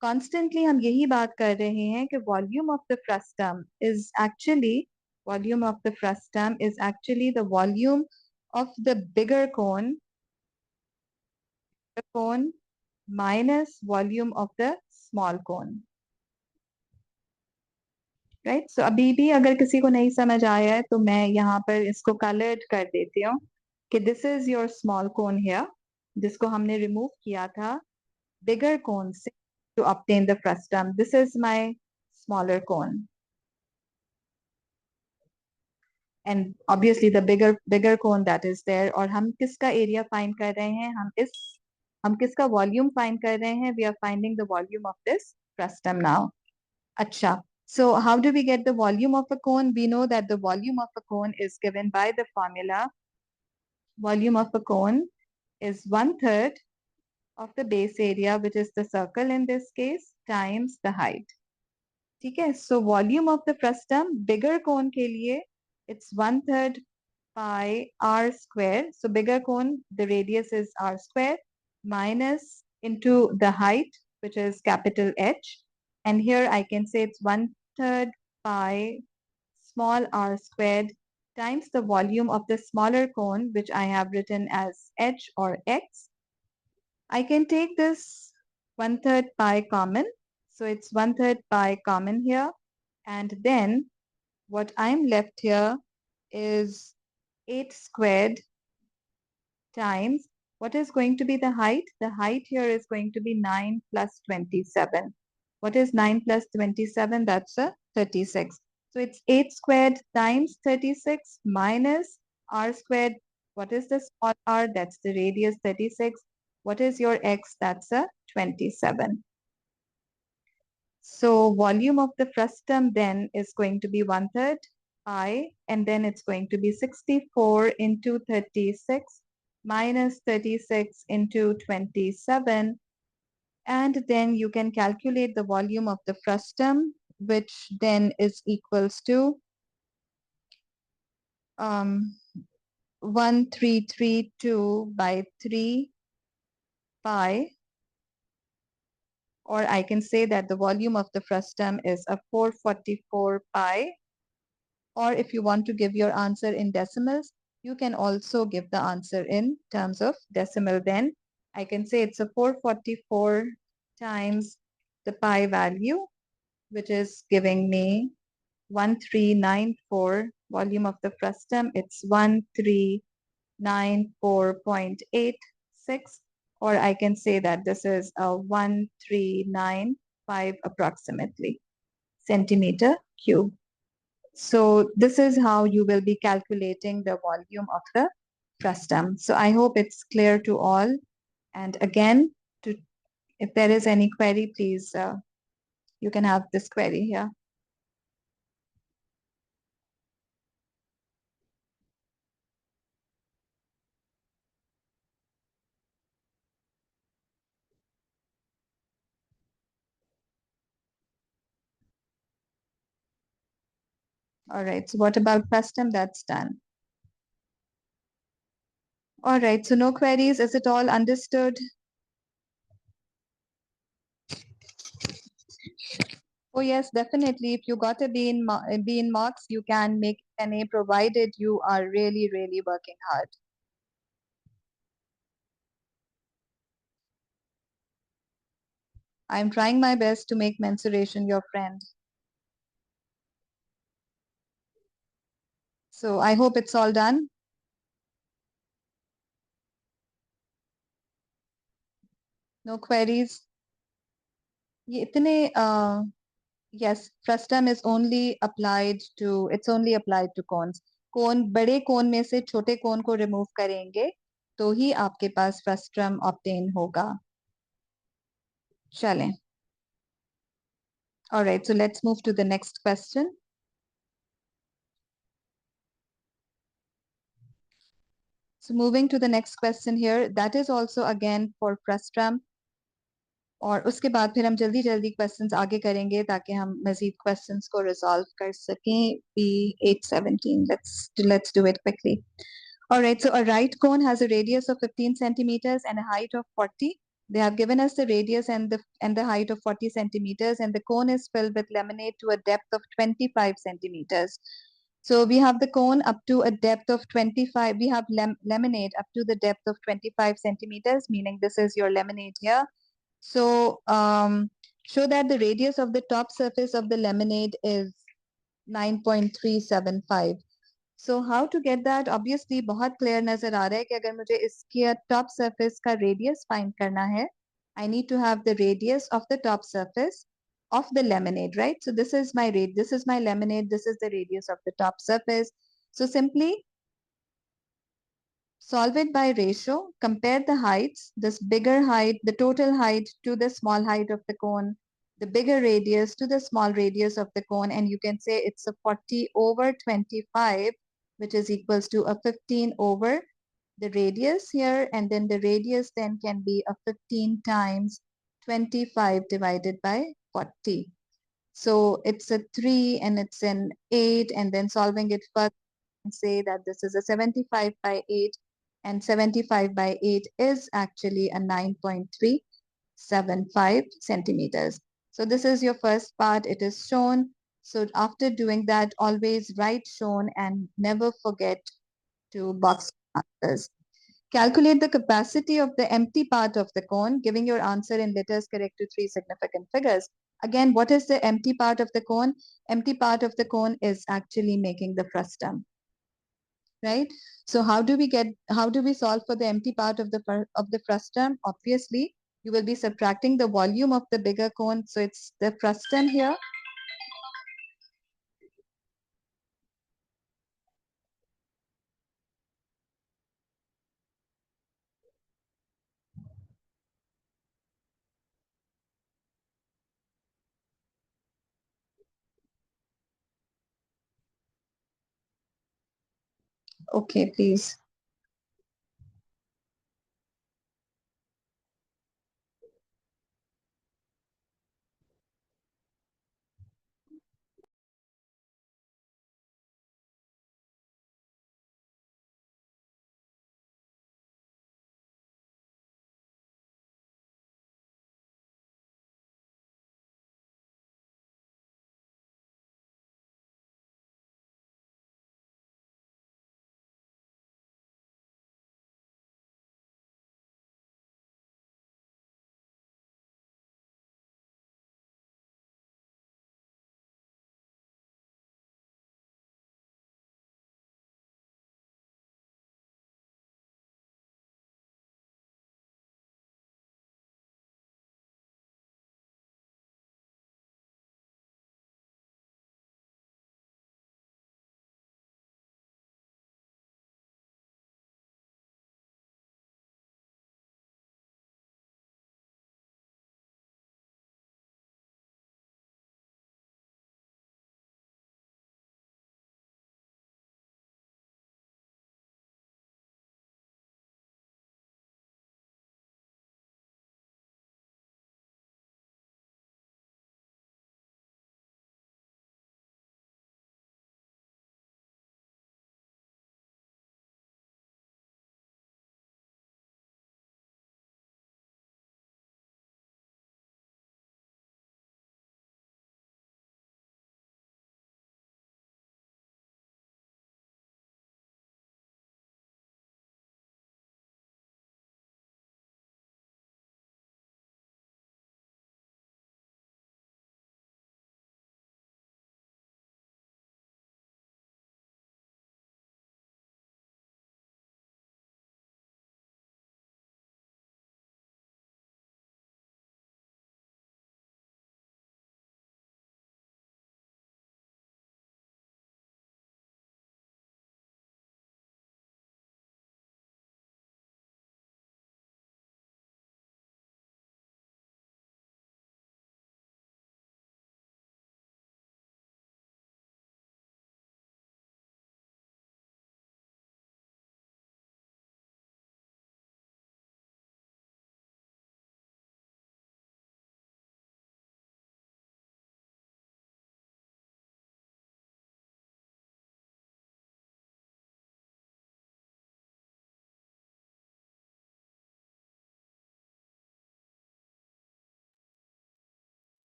constantly हम यही बात कर रहे हैं कि volume of the frustum is actually the volume of the bigger cone minus volume of the small cone, right? So अभी भी अगर किसी को नहीं समझ आया है तो मैं यहाँ पर इसको colored कर देती हूँ कि this is your small cone here, जिसको हमने remove किया था bigger cone से to obtain the frustum. This is my smaller cone. And obviously the bigger cone that is there. और हम किसका area find कर रहे हैं? हम किसका volume find कर रहे हैं? We are finding the volume of this frustum now. अच्छा. So how do we get the volume of a cone? We know that the volume of a cone is given by the formula. Volume of a cone is 1/3 of the base area, which is the circle in this case, times the height. ठीक है? So volume of the frustum, bigger cone के लिए, it's 1/3 pi r square. So bigger cone, the radius is r square minus into the height, which is capital H. And here I can say it's 1/3 pi small r squared times the volume of the smaller cone, which I have written as H or X. I can take this 1/3 pi common. So it's 1/3 pi common here. And then what I'm left here is 8 squared times what is going to be the height? The height here is going to be 9 plus 27. What is 9 plus 27? That's a 36. So it's 8 squared times 36 minus r squared. What is the small r? That's the radius 36 What is your x? That's a 27. So volume of the frustum then is going to be 1/3 pi, and then it's going to be 64 into 36 minus 36 into 27. And then you can calculate the volume of the frustum, which then is equals to 1332 by 3 pi, or I can say that the volume of the frustum is a 444 pi. Or if you want to give your answer in decimals, you can also give the answer in terms of decimal. Then I can say it's a 444 times the pi value, which is giving me 1394. Volume of the frustum, it's 1394.86, or I can say that this is a 1395 approximately centimeter cube. So this is how you will be calculating the volume of the frustum. So I hope it's clear to all. And again, if there is any query, please, you can have this query here. All right, so what about frustum? That's done. All right, so no queries. Is it all understood? Oh yes, definitely. If you got a B in marks, you can make an A provided you are really, really working hard. I'm trying my best to make mensuration your friend. So I hope it's all done. No queries. ये इतने yes, frustum is only applied to, it's only applied to cones. कोन बड़े कोन में से छोटे कोन को remove करेंगे तो ही आपके पास frustum obtain होगा. चलें. All right, so let's move to the next question. So moving to the next question here, that is also again for frustum. और उसके बाद फिर हम जल्दी जल्दी क्वेश्चंस आगे करेंगे ताकि हम मजीद क्वेश्चंस को रिजॉल्व कर सकें. B817, let's do it quickly. All right, so a right cone has a radius of 15 centimeters and a height of 40. They have given us the radius and the height of 40 centimeters, and the cone is filled with lemonade to a depth of 25 centimeters. So we have the cone up to a depth of 25. We have lemonade up to the depth of 25 centimeters, meaning this is your lemonade here. So show that the radius of the top surface of the lemonade is 9.375. So how to get that? Obviously बहुत clear नजर आ रहा है कि अगर मुझे इसके top surface का radius find करना है, I need to have the radius of the top surface of the lemonade, right? So this is my lemonade, this is the radius of the top surface. So simply solve it by ratio, compare the heights, this bigger height, the total height to the small height of the cone, the bigger radius to the small radius of the cone, and you can say it's a 40 over 25, which is equals to a 15 over the radius here, and then the radius then can be a 15 times 25 divided by 40. So it's a 3 and it's an 8, and then solving it further, say that this is a 75 by 8, and 75 by 8 is actually a 9.375 centimeters. So this is your first part. It is shown. So after doing that, always write shown and never forget to box answers. Calculate the capacity of the empty part of the cone, giving your answer in letters correct to 3 significant figures. Again, what is the empty part of the cone? Empty part of the cone is actually making the frustum, right? So how do we solve for the empty part of the frustum? Obviously, you will be subtracting the volume of the bigger cone. So it's the frustum here. Okay, please.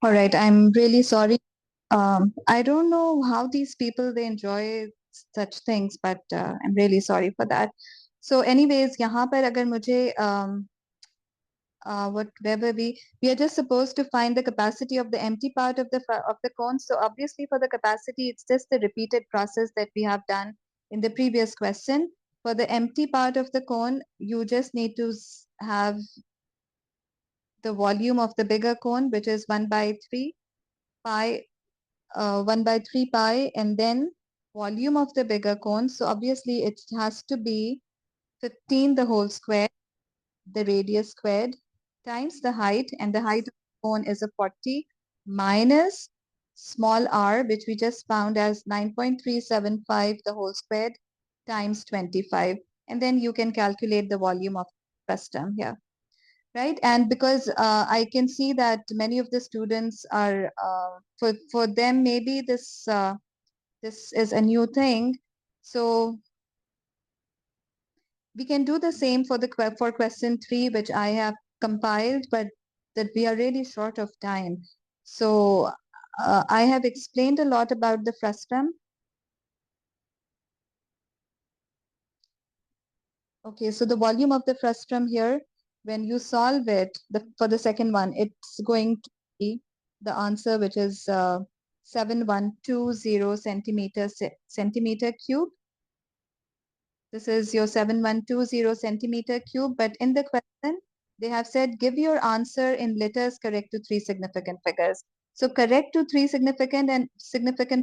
All right, I'm really sorry. I don't know how these people they enjoy such things, but I'm really sorry for that. So, anyways, यहाँ पर अगर मुझे what where were we? We are just supposed to find the capacity of the empty part of the cone. So obviously for the capacity, it's just the repeated process that we have done in the previous question. For the empty part of the cone, you just need to have the volume of the bigger cone, which is 1 by 3 pi, 1 by 3 pi, and then volume of the bigger cone. So obviously it has to be 15 the whole square, the radius squared, times the height, and the height of the cone is a 40 minus small r, which we just found as 9.375 the whole squared times 25. And then you can calculate the volume of the frustum here, right? And because I can see that many of the students are, for them, maybe this is a new thing. So we can do the same for the for question 3, which I have compiled, but that we are really short of time. So I have explained a lot about the frustum. Okay, so the volume of the frustum here, when you solve it, for the second one, it's going to be the answer, which is 7120 centimeter cube. This is your 7120 centimeter cube, but in the question, they have said, give your answer in letters correct to 3 significant figures. So correct to 3 significant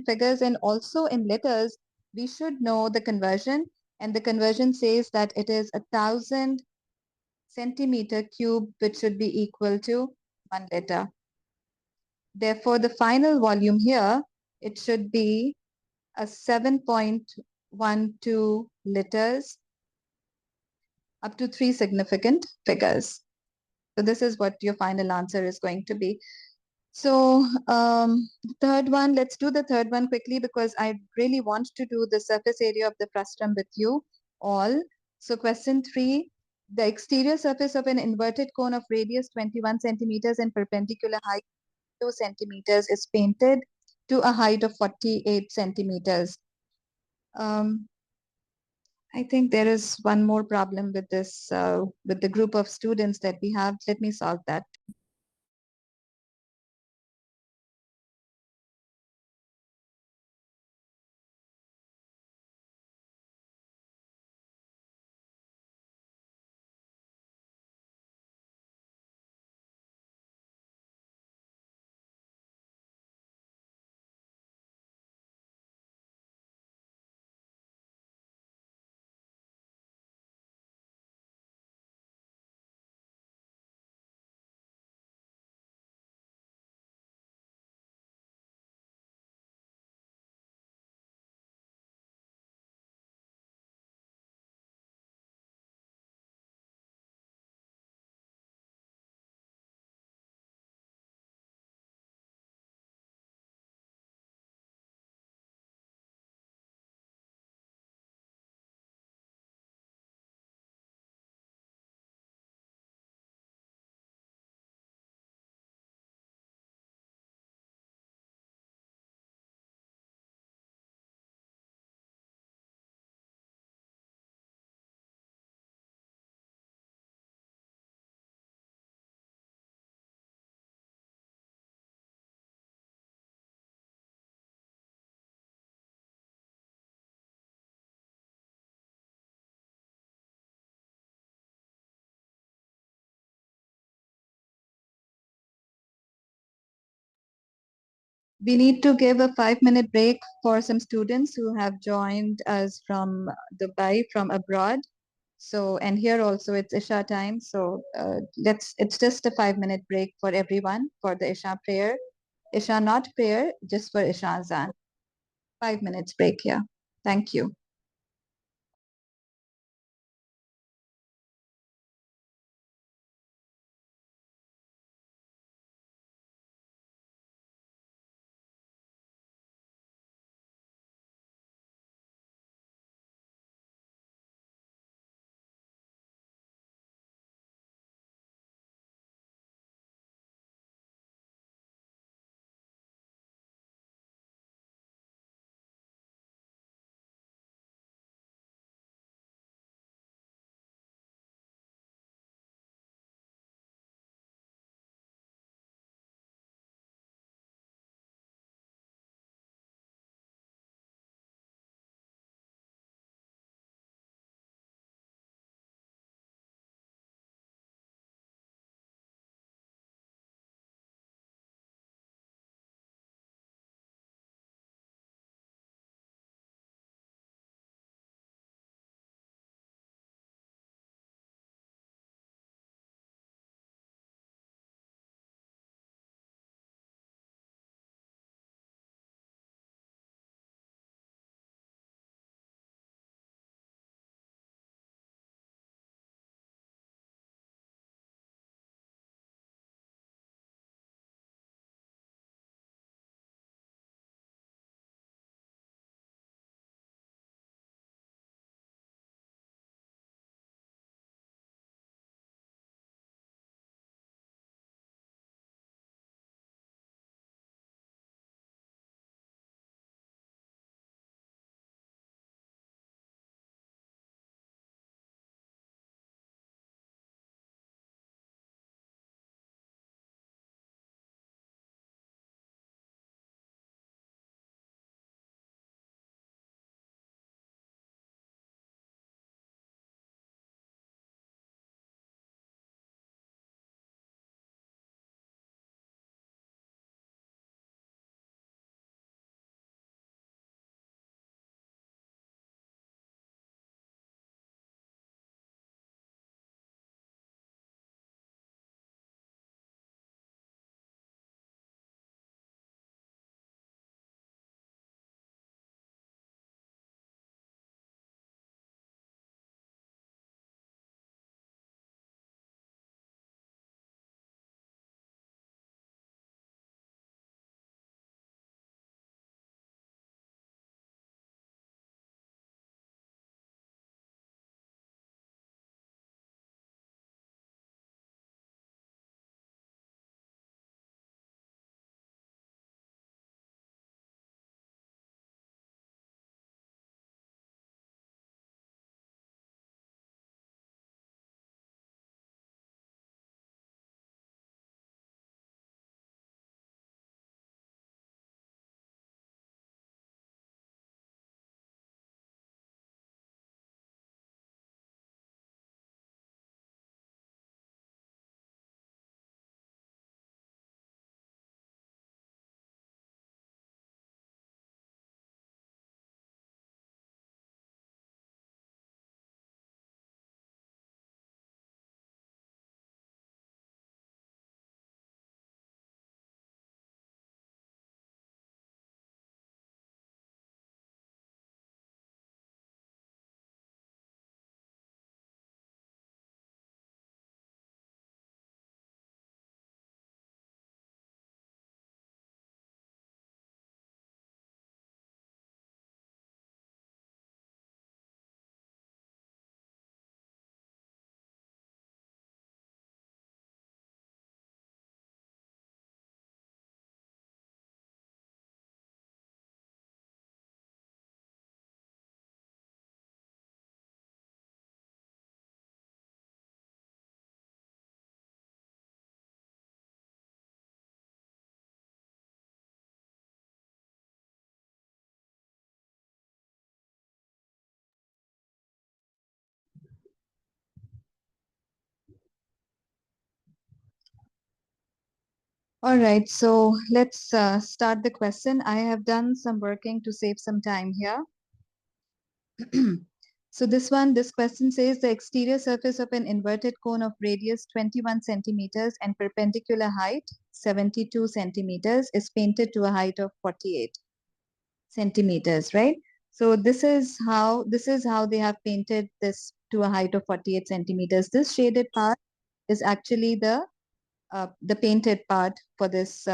figures, and also in letters, we should know the conversion. And the conversion says that it is 1,000 centimeter cube, which should be equal to 1 liter. Therefore, the final volume here, it should be a 7.12 liters up to 3 significant figures. So this is what your final answer is going to be. So third one, let's do the third one quickly because I really want to do the surface area of the frustum with you all. So question 3, the exterior surface of an inverted cone of radius 21 centimeters and perpendicular height 2 centimeters is painted to a height of 48 centimeters. I think there is one more problem with this, with the group of students that we have. Let me solve that. We need to give a 5-minute break for some students who have joined us from Dubai, from abroad. So, and here also it's Isha time. So it's just a 5-minute break for everyone for the Isha prayer. Isha not prayer, just for Isha Azan. 5 minutes break here. Thank you. All right, so let's start the question. I have done some working to save some time here. So this question says the exterior surface of an inverted cone of radius 21 centimeters and perpendicular height 72 centimeters is painted to a height of 48 centimeters, right? So this is how they have painted this to a height of 48 centimeters. This shaded part is actually the painted part for this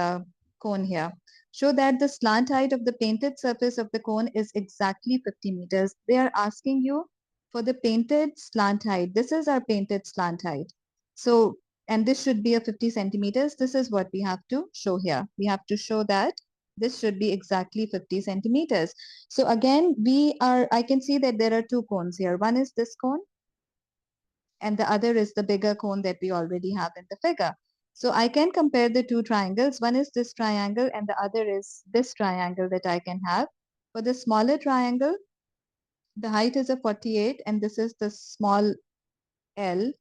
cone here. Show that the slant height of the painted surface of the cone is exactly 50 meters. They are asking you for the painted slant height. This is our painted slant height. So, and this should be a 50 centimeters. This is what we have to show here. We have to show that this should be exactly 50 centimeters. So again, I can see that there are two cones here. One is this cone and the other is the bigger cone that we already have in the figure. So I can compare the two triangles. One is this triangle and the other is this triangle that I can have. For the smaller triangle, the height is a 48 and this is the small L,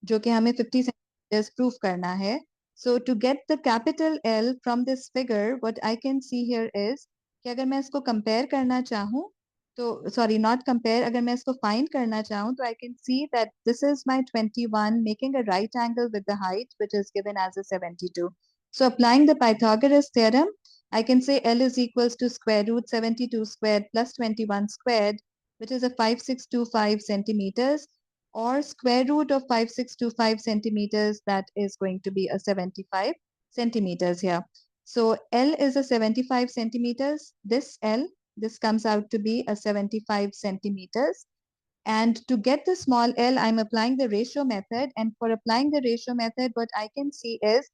जो कि हमें 50 centimeters proof करना है. So to get the capital L from this figure, what I can see here is कि अगर मैं इसको compare करना चाहूँ, तो sorry, not compare, अगर मैं इसको find करना चाहूँ, तो I can see that this is my 21 making a right angle with the height which is given as a 72. So applying the Pythagoras theorem, I can say L is equals to square root 72 squared plus 21 squared, which is a 5625 centimeters, or square root of 5625 centimeters, that is going to be a 75 centimeters here. So L is a 75 centimeters. This L, this comes out to be a 75 centimeters. And to get the small L, I'm applying the ratio method. And for applying the ratio method, what I can see is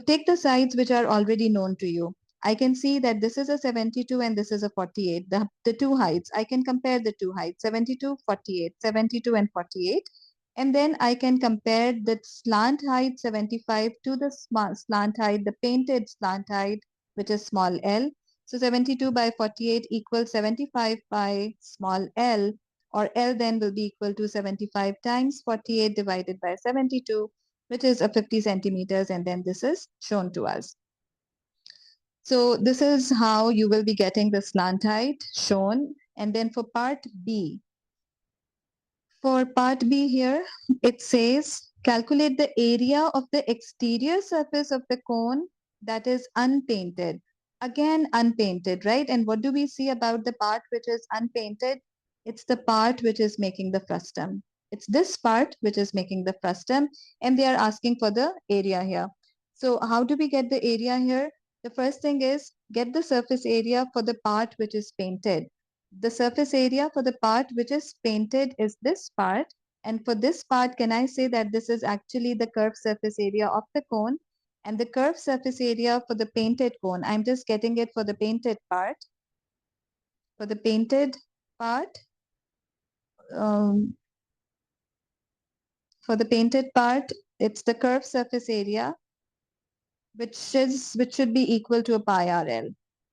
take the sides which are already known to you. I can see that this is a 72 and this is a 48. The two heights, I can compare the two heights, 72, 48, 72 and 48. And then I can compare the slant height 75 to the slant height, the painted slant height, which is small l. So 72 by 48 equals 75 by small l, or L then will be equal to 75 times 48 divided by 72, which is a 50 centimeters, and then this is shown to us. So this is how you will be getting the slant height shown. And then for part B, here, it says calculate the area of the exterior surface of the cone that is unpainted. Again, unpainted, right? And what do we see about the part which is unpainted? It's the part which is making the frustum. It's this part which is making the frustum, and they are asking for the area here. So how do we get the area here? The first thing is get the surface area for the part which is painted. The surface area for the part which is painted is this part. And for this part, can I say that this is actually the curved surface area of the cone? And the curved surface area for the painted cone, I'm just getting it for the painted part. For the painted part, it's the curved surface area, which should be equal to a pi RL.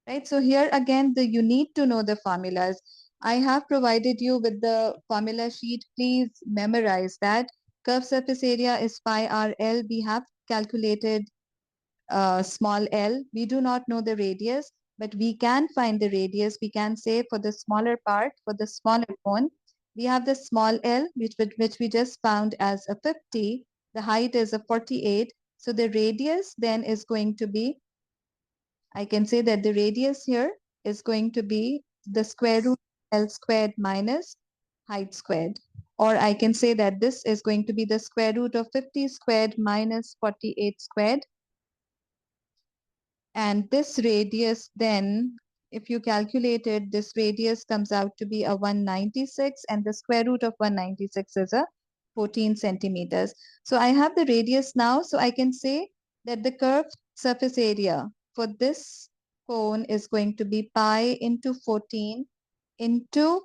Right? So here again, you need to know the formulas. I have provided you with the formula sheet. Please memorize that. Curved surface area is pi RL. We have calculated small l. We do not know the radius, but we can find the radius. We can say for the smaller part, for the smaller cone, we have the small l, which we just found as a 50. The height is a 48. So the radius then is going to be, I can say that the radius here is going to be the square root L squared minus height squared. Or I can say that this is going to be the square root of 50 squared minus 48 squared. And this radius then, if you calculate it, this radius comes out to be a 196, and the square root of 196 is a 14 centimeters. So I have the radius now, so I can say that the curved surface area for this cone is going to be pi into 14 into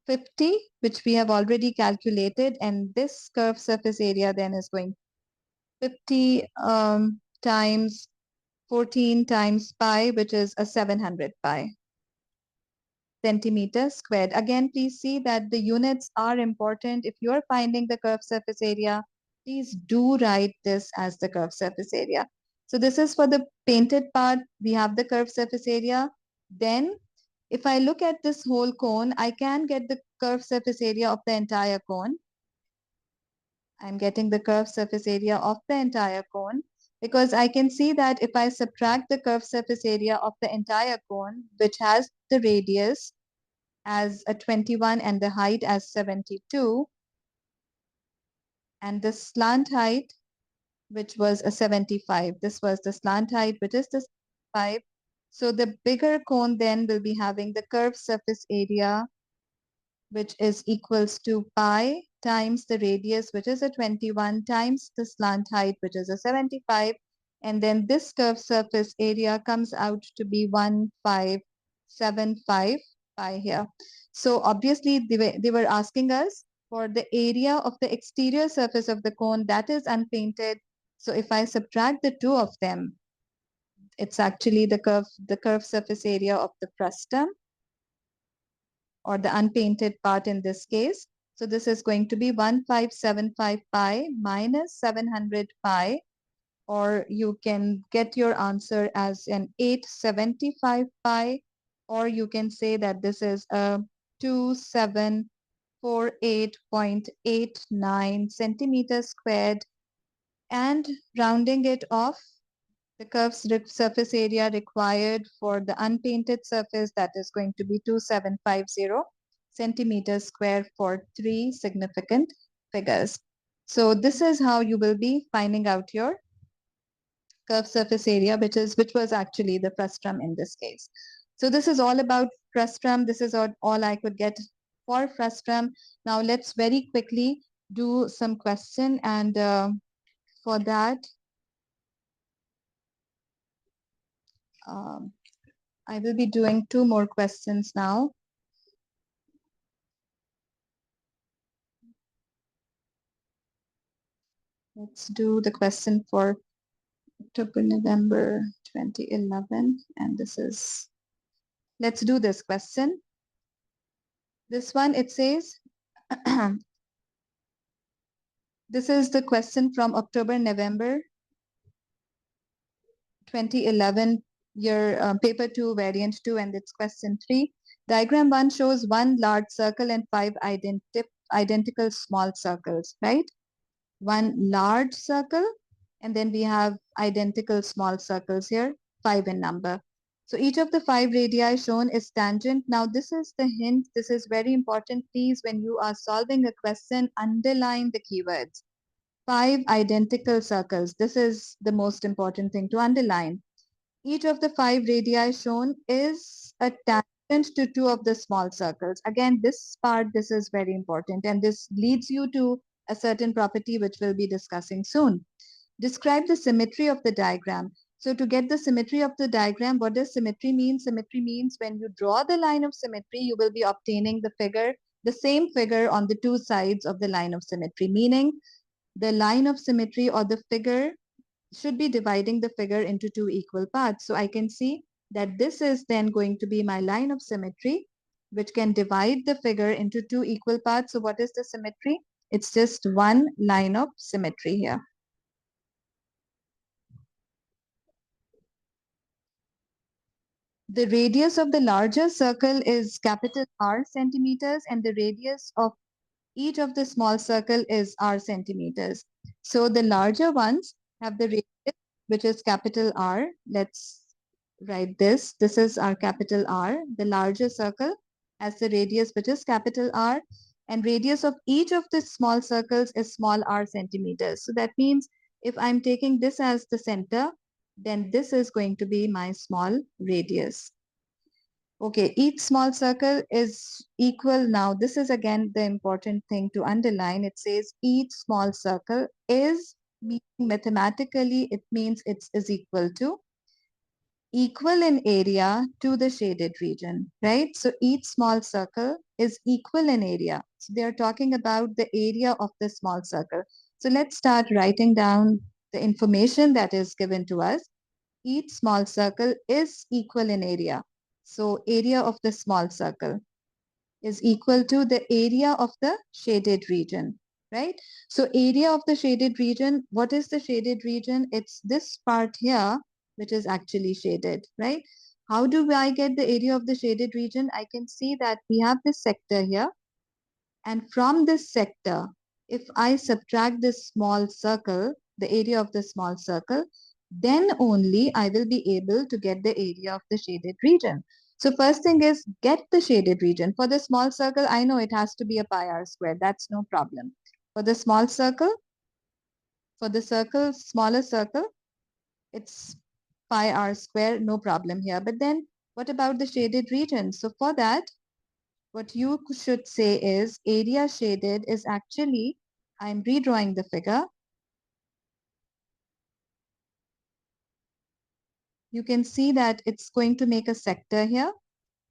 50, which we have already calculated, and this curved surface area then is going 50 times 14 times pi, which is a 700 pi centimeter squared. Again, please see that the units are important. If you're finding the curved surface area, please do write this as the curved surface area. So this is for the painted part. We have the curved surface area. Then if I look at this whole cone, I can get the curved surface area of the entire cone. I'm getting the curved surface area of the entire cone because I can see that if I subtract the curved surface area of the entire cone, which has the radius as a 21 and the height as 72, and the slant height, which was a 75. This was the slant height, which is the 75. So the bigger cone then will be having the curved surface area, which is equals to pi times the radius, which is a 21, times the slant height, which is a 75. And then this curved surface area comes out to be 1575 pi here. So obviously they were asking us for the area of the exterior surface of the cone that is unpainted. So if I subtract the two of them, it's actually the curved surface area of the frustum, or the unpainted part in this case. So this is going to be 1575 pi minus 700 pi, or you can get your answer as an 875 pi, or you can say that this is a 2748.89 centimeters squared, and rounding it off, the curved surface area required for the unpainted surface, that is going to be 2750 centimeters square for 3 significant figures. So this is how you will be finding out your curved surface area, which was actually the frustum in this case. So this is all about frustum. This is all I could get for frustum. Now let's very quickly do some question, and for that, I will be doing 2 more questions now. Let's do the question for October, November 2011. And this is, let's do this question. This one, it says, this is the question from October, November 2011, your paper 2, variant 2, and it's question 3. Diagram 1 shows one large circle and 5 identical small circles, right? One large circle, and then we have identical small circles here, 5 in number. So each of the 5 radii shown is tangent. Now this is the hint. This is very important. Please, when you are solving a question, underline the keywords. 5 identical circles. This is the most important thing to underline. Each of the 5 radii shown is a tangent to 2 of the small circles. Again, this part, this is very important, and this leads you to a certain property which we'll be discussing soon. Describe the symmetry of the diagram. So to get the symmetry of the diagram, what does symmetry mean? Symmetry means when you draw the line of symmetry, you will be obtaining the figure, the same figure on the 2 sides of the line of symmetry, meaning the line of symmetry or the figure should be dividing the figure into 2 equal parts. So I can see that this is then going to be my line of symmetry, which can divide the figure into 2 equal parts. So what is the symmetry? It's just one line of symmetry here. The radius of the larger circle is capital R centimeters, and the radius of each of the small circle is R centimeters. So the larger ones have the radius, which is capital R. Let's write this. This is our capital R. The larger circle has the radius, which is capital R, and radius of each of the small circles is small r centimeters. So that means if I'm taking this as the center, then this is going to be my small radius. Okay, each small circle is equal. Now, this is again the important thing to underline. It says each small circle is, mathematically, it means it is equal in area to the shaded region, right? So each small circle is equal in area. So they're talking about the area of the small circle. So let's start writing down the information that is given to us. Each small circle is equal in area. So area of the small circle is equal to the area of the shaded region. right? So area of the shaded region, what is the shaded region? It's this part here, which is actually shaded, right? How do I get the area of the shaded region? I can see that we have this sector here. And from this sector, if I subtract this small circle, the area of the small circle, then only I will be able to get the area of the shaded region. So first thing is get the shaded region. For the small circle, I know it has to be a pi r squared. That's no problem. For the small circle, for the circle, smaller circle, it's pi r squared, no problem here. But then what about the shaded region? So for that, what you should say is area shaded is actually, I'm redrawing the figure. You can see that it's going to make a sector here,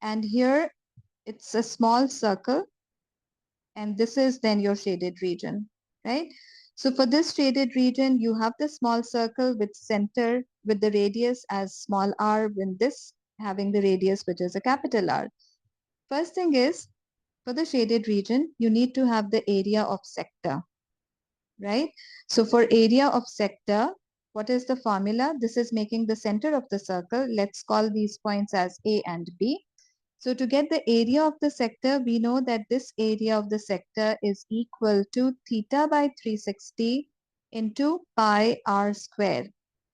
and here it's a small circle, and this is then your shaded region, right? So for this shaded region, you have the small circle with center with the radius as small r, when this having the radius which is a capital R. First thing is, for the shaded region, you need to have the area of sector, right? So for area of sector, what is the formula? This is making the center of the circle. Let's call these points as A and B. So to get the area of the sector, we know that this area of the sector is equal to theta by 360 into pi r square,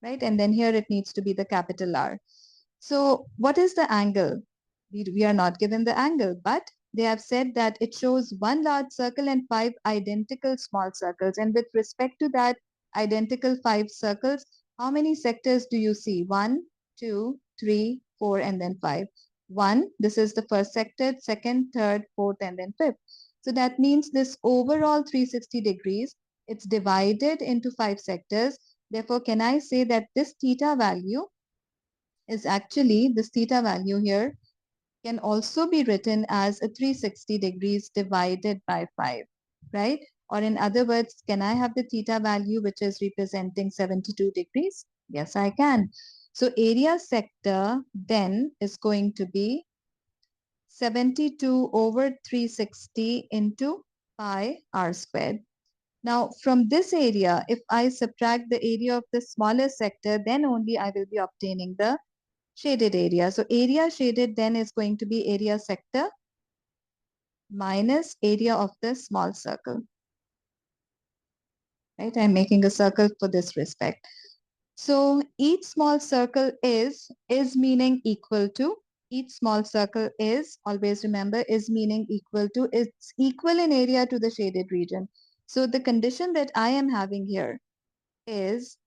right? And then here it needs to be the capital R. So what is the angle? We are not given the angle, but they have said that it shows one large circle and 5 identical small circles. And with respect to that identical 5 circles, how many sectors do you see? 1, 2, 3, 4, and then 5. 1, this is the first sector, second, third, fourth, and then fifth. So that means this overall 360 degrees, it's divided into 5 sectors. Therefore, can I say that this theta value is actually, this theta value here can also be written as a 360 degrees divided by 5, right? Or in other words, can I have the theta value which is representing 72 degrees? Yes, I can. So area sector then is going to be 72 over 360 into pi r squared. Now, from this area, if I subtract the area of the smallest sector, then only I will be obtaining the shaded area. So area shaded then is going to be area sector minus area of the small circle, right? I'm making a circle for this respect. So each small circle is meaning equal to, each small circle is, always remember, is meaning equal to, it's equal in area to the shaded region. So the condition that I am having here is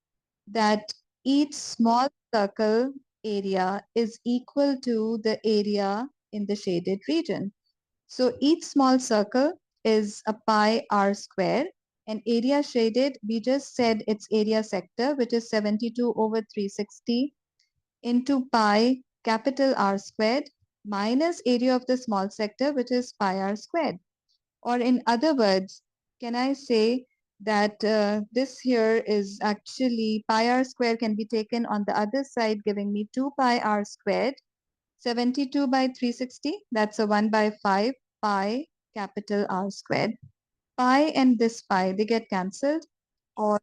that each small circle area is equal to the area in the shaded region. So each small circle is a pi r square, and area shaded, we just said its area sector, which is 72 over 360 into pi capital R squared minus area of the small sector, which is pi r squared. Or in other words, can I say that this here is actually pi r square can be taken on the other side, giving me 2 pi r squared, 72 by 360, that's a 1 by 5 pi capital R squared. Pi and this pi, they get cancelled, or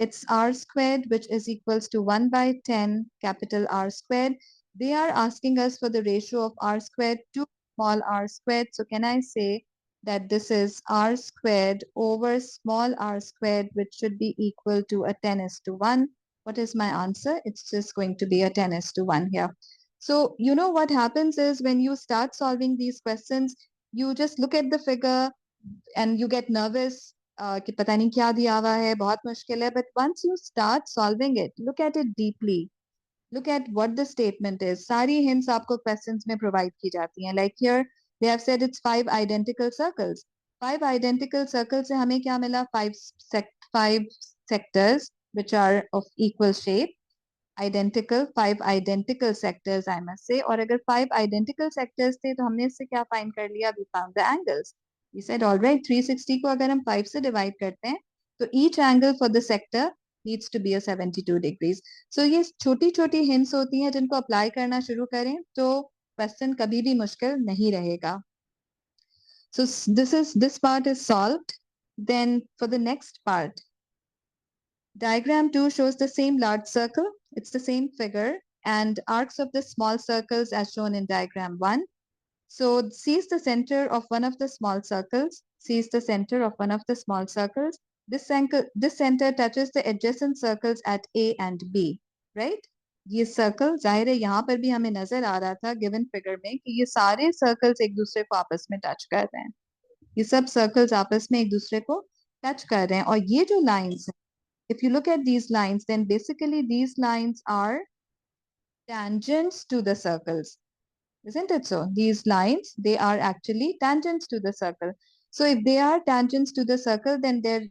it's r squared, which is equals to 1 by 10 capital R squared. They are asking us for the ratio of r squared to small r squared. So can I say that this is r squared over small r squared, which should be equal to a 10:1. What is my answer? It's just going to be a 10:1 here. So you know what happens is when you start solving these questions, you just look at the figure and you get nervous कि पता नहीं क्या दिया हुआ है, बहुत मुश्किल है. But once you start solving it, look at it deeply. Look at what the statement is. सारी hints आपको questions में provide की जाती हैं. Like here, they have said it's 5 identical circles. 5 identical circles से हमें क्या मिला? 5 sectors which are of equal shape. Identical, 5 identical sectors I must say. और अगर 5 identical sectors थे तो हमने इससे क्या find कर लिया? We found the angles. We said all right, 360 को अगर हम 5 से divide करते हैं तो each angle for the sector needs to be a 72 degrees. So ये छोटी छोटी hints होती हैं जिनको apply करना शुरू करें तो question कभी भी मुश्किल नहीं रहेगा. So this part is solved. Then for the next part, diagram 2 shows the same large circle. It's the same figure and arcs of the small circles as shown in diagram 1. So seize the center of one of the small circles. Seize the center of one of the small circles. This center touches the adjacent circles at A and B, right? ये circle जाहिर है यहाँ पर भी हमें नजर आ रहा था गिवन फिगर में कि ये सारे सर्कल्स एक दूसरे को आपस में टच कर रहे हैं ये सब सर्कल्स आपस में एक दूसरे को टच कर रहे हैं और ये जो लाइंस हैं if you look at these lines then basically these lines are tangents to the circles. Isn't it so? These lines, they are actually tangents to the circle. So if they are tangents to the circle, then they're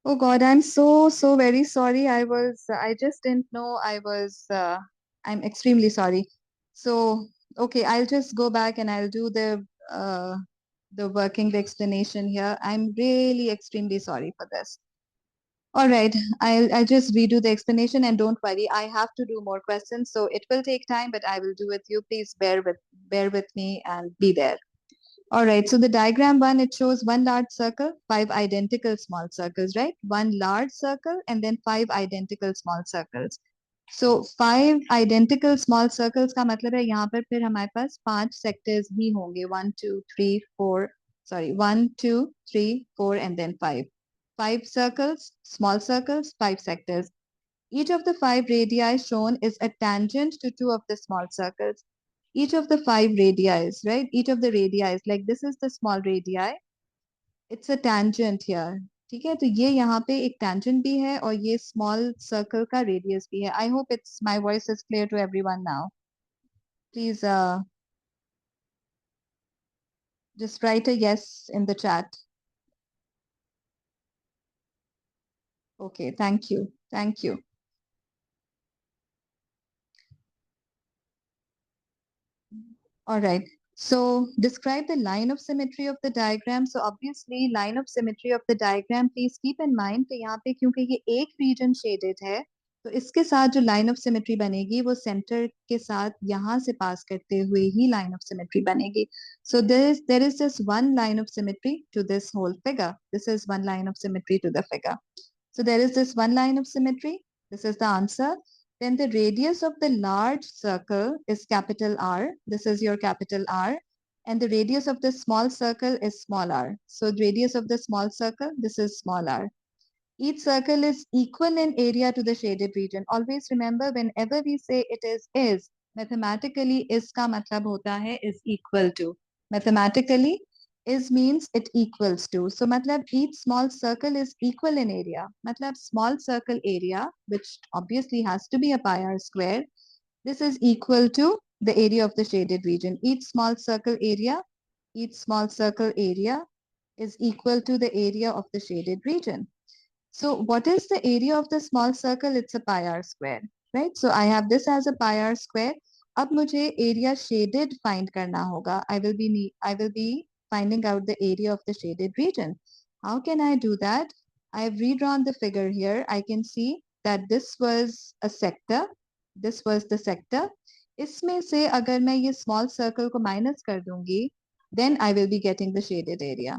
oh God, I'm so very sorry. I just didn't know I'm extremely sorry. So, okay, I'll just go back and I'll do the explanation here. I'm really extremely sorry for this. All right, I'll just redo the explanation and don't worry, I have to do more questions, so it will take time, but I will do with you. Please bear with me and be there. All right, so the diagram 1, it shows one large circle, 5 identical small circles, right? One large circle and then 5 identical small circles. So 5 identical small circles का मतलब है यहाँ पर फिर हमारे पास 5 sectors भी होंगे 1 2 3 4 sorry 1 2 3 4 and then 5 circles, small circles, 5 sectors. Each of the 5 radii shown is a tangent to 2 of the small circles. Each of the 5 radii, right? Each of the radii, like this is the small radii, it's a tangent here. ठीक है, तो ये यहाँ पे एक tangent भी है और ये small circle का radius भी है. I hope it's my voice is clear to everyone now. Please just write a yes in the chat. Okay, thank you. Thank you. All right. So describe the line of symmetry of the diagram. So obviously line of symmetry of the diagram, please keep in mind कि यहाँ पे क्योंकि ये एक region shaded है, तो इसके साथ जो line of symmetry बनेगी वो center के साथ यहाँ से pass करते हुए ही line of symmetry बनेगी. So there is just one line of symmetry to this whole figure. This is one line of symmetry to the figure. So there is this one line of symmetry. This is the answer. Then the radius of the large circle is capital R. This is your capital R. And the radius of the small circle is small r. So the radius of the small circle, this is small r. Each circle is equal in area to the shaded region. Always remember, whenever we say it is, mathematically is का मतलब होता है is equal to. Mathematically, is means it equals to. So matlab each small circle is equal in area. Matlab small circle area, which obviously has to be a pi r square, this is equal to the area of the shaded region. Each small circle area is equal to the area of the shaded region. So what is the area of the small circle? It's a pi r square, right? So I have this as a pi r square. अब मुझे area shaded find करना होगा. I will be finding out the area of the shaded region. How can I do that? I have redrawn the figure here. I can see that this was a sector. This was the sector. इसमें से अगर मैं ये small circle को minus कर दूंगी, then I will be getting the shaded area.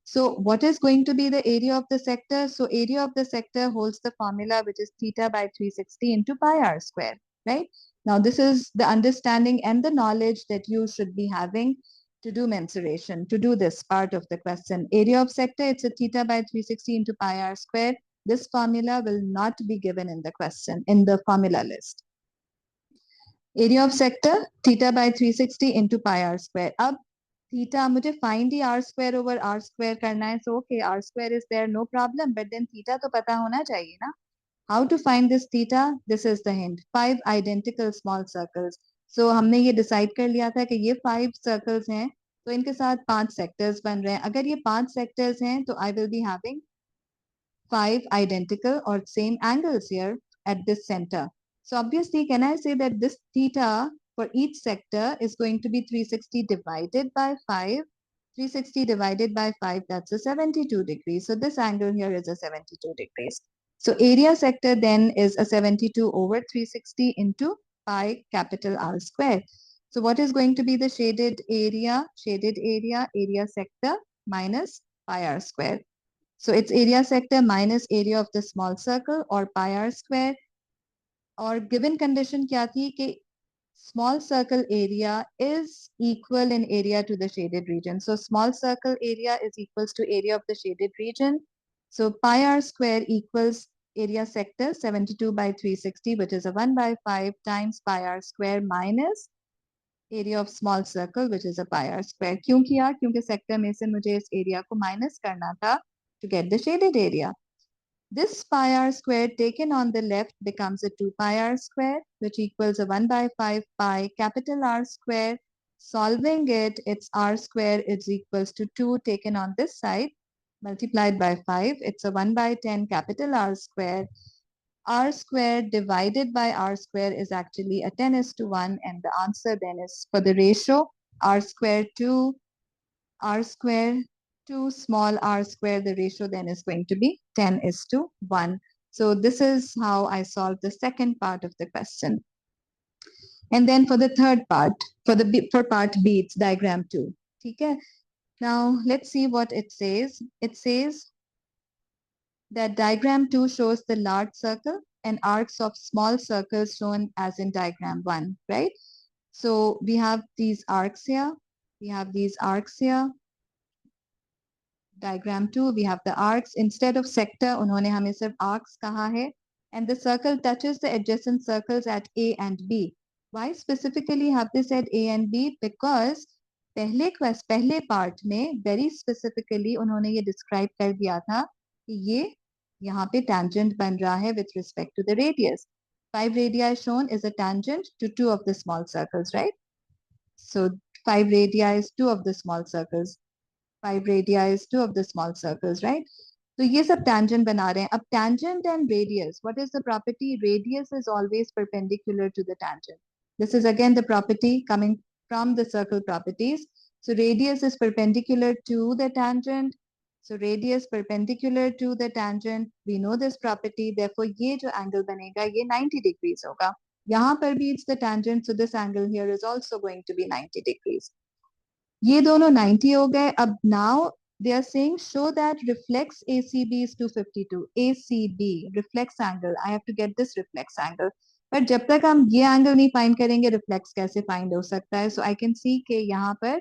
So what is going to be the area of the sector? So area of the sector holds the formula which is theta by 360 into pi r square, right? Now this is the understanding and the knowledge that you should be having to do mensuration, to do this part of the question. Area of sector, it's a theta by 360 into pi r square. This formula will not be given in the question, in the formula list. Area of sector, theta by 360 into pi r square. अब theta मुझे find the r square over r square करना है. So okay, r square is there, no problem. But then theta तो पता होना चाहिए ना. How to find this theta? This is the hint. 5 identical small circles. So हमने ये decide कर लिया था कि ये 5 circles हैं, तो इनके साथ 5 sectors बन रहे हैं. अगर ये 5 sectors हैं, तो I will be having 5 identical or same angles here at this center. So obviously, can I say that this theta for each sector is going to be 360 divided by 5? 360 divided by 5, that's a 72 degrees. So this angle here is a 72 degrees. So area sector then is a 72 over 360 into pi capital R square. So what is going to be the shaded area? Shaded area sector minus pi r square. So it's area sector minus area of the small circle or pi r square. और given condition क्या थी कि small circle area is equal in area to the shaded region. So small circle area is equals to area of the shaded region. So pi r square equals area sector 72 by 360, which is a 1 by 5 times pi r square minus area of small circle, which is a pi r square. क्यों किया? क्योंकि sector में से मुझे इस area को minus करना था to get the shaded area. This pi r square taken on the left becomes a 2 pi r square, which equals a 1 by 5 pi capital R square. Solving it, it's r square is equals to 2 taken on this side multiplied by 5. It's a 1 by 10 capital R square. R square divided by R square is actually a 10 is to 1, and the answer then is for the ratio R square to r square to small r square, the ratio then is going to be 10 is to 1. So this is how I solved the second part of the question. And then for the third part, for part B, it's diagram 2. Okay? Now let's see what it says. It says that diagram 2 shows the large circle and arcs of small circles shown as in diagram 1, right? So we have these arcs here. We have these arcs here. Diagram 2, we have the arcs. Instead of sector, उन्होंने हमें सिर्फ arcs कहा है. And the circle touches the adjacent circles at A and B. Why specifically have they said A and B? Because पहले part में very specifically उन्होंने ये describe कर दिया था कि ये यहाँ पे tangent बन रहा है with respect to the radius. 5 radii shown is a tangent to 2 of the small circles, right? So 5 radii is 2 of the small circles. 5 radii is 2 of the small circles, right? तो ये सब tangent बना रहे हैं. अब tangent and radius, what is the property? Radius is always perpendicular to the tangent. This is again the property coming from the circle properties. So radius is perpendicular to the tangent. So radius perpendicular to the tangent. We know this property. Therefore, ये जो angle बनेगा ये 90 degrees होगा. यहाँ पर भी it's the tangent. So this angle here is also going to be 90 degrees. ये दोनों 90 हो गए. अब now they are saying show that reflex ACB is 252. ACB reflex angle. I have to get this reflex angle. पर जब तक हम ये एंगल नहीं फाइंड करेंगे रिफ्लेक्स कैसे फाइंड हो सकता है? सो आई कैन सी के यहाँ पर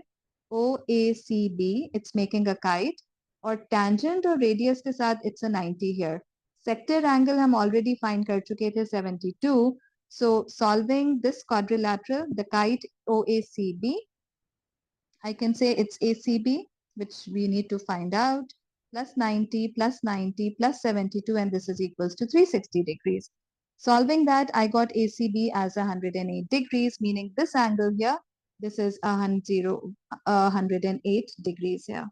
OACB it's making a kite और टेंजेंट और रेडियस के साथ it's a 90 here. Sector angle हम ऑलरेडी फाइंड कर चुके थे 72. So solving this quadrilateral, the kite OACB, I can say it's ACB, which we need to find out, plus 90, plus 90, plus 72, and this is equals to 360 degrees. Solving that, I got ACB as 108 degrees, meaning this angle here, this is 108 degrees here.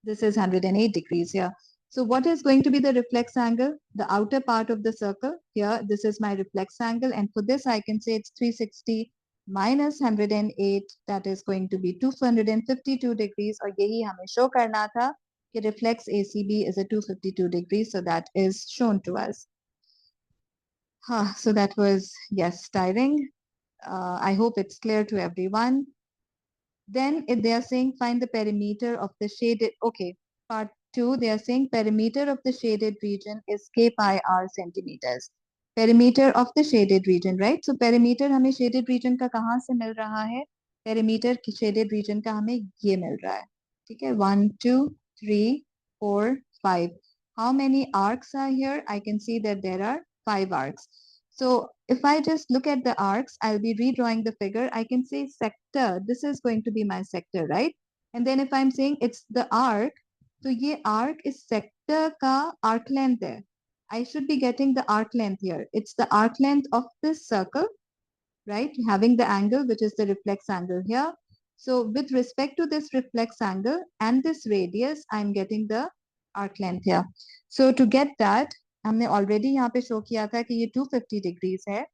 This is 108 degrees here. So what is going to be the reflex angle? The outer part of the circle here, this is my reflex angle. And for this, I can say it's 360 minus 108, that is going to be 252 degrees. और यही हमें show करना था कि reflex ACB is a 252 degrees. So that is shown to us. So that was, yes, tiring. I hope it's clear to everyone. Then if they are saying find the perimeter of the shaded, okay, part 2, they are saying perimeter of the shaded region is k pi r centimeters. Perimeter of the shaded region, right? So perimeter हमें shaded region का कहाँ से मिल रहा है? Perimeter की shaded region का हमें ये मिल रहा है. ठीक है? 1, 2, 3, 4, 5. How many arcs are here? I can see that there are 5 arcs. So if I just look at the arcs, I'll be redrawing the figure. I can say sector. This is going to be my sector, right? And then if I'm saying it's the arc, so ye arc is sector ka arc length hai. I should be getting the arc length here. It's the arc length of this circle, right? Having the angle, which is the reflex angle here. So with respect to this reflex angle and this radius, I'm getting the arc length here. So to get that, हमने already यहाँ पे show किया था कि ये 250 degrees है.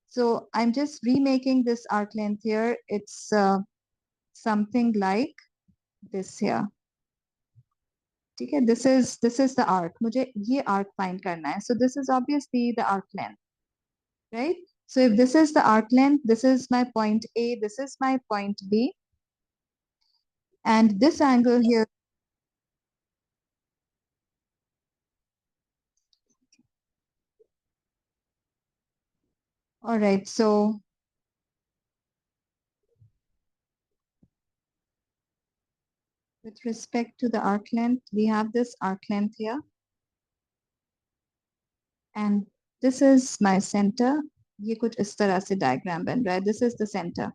So I'm just remaking this arc length here. It's something like this here. ठीक है? This is the arc. मुझे ये arc find करना है. So this is obviously the arc length, right? So if this is the arc length, this is my point A, this is my point B, and this angle here. All right, so with respect to the arc length, we have this arc length here. And this is my center. ये कुछ इस तरह से diagram बन रहा है. This is the center.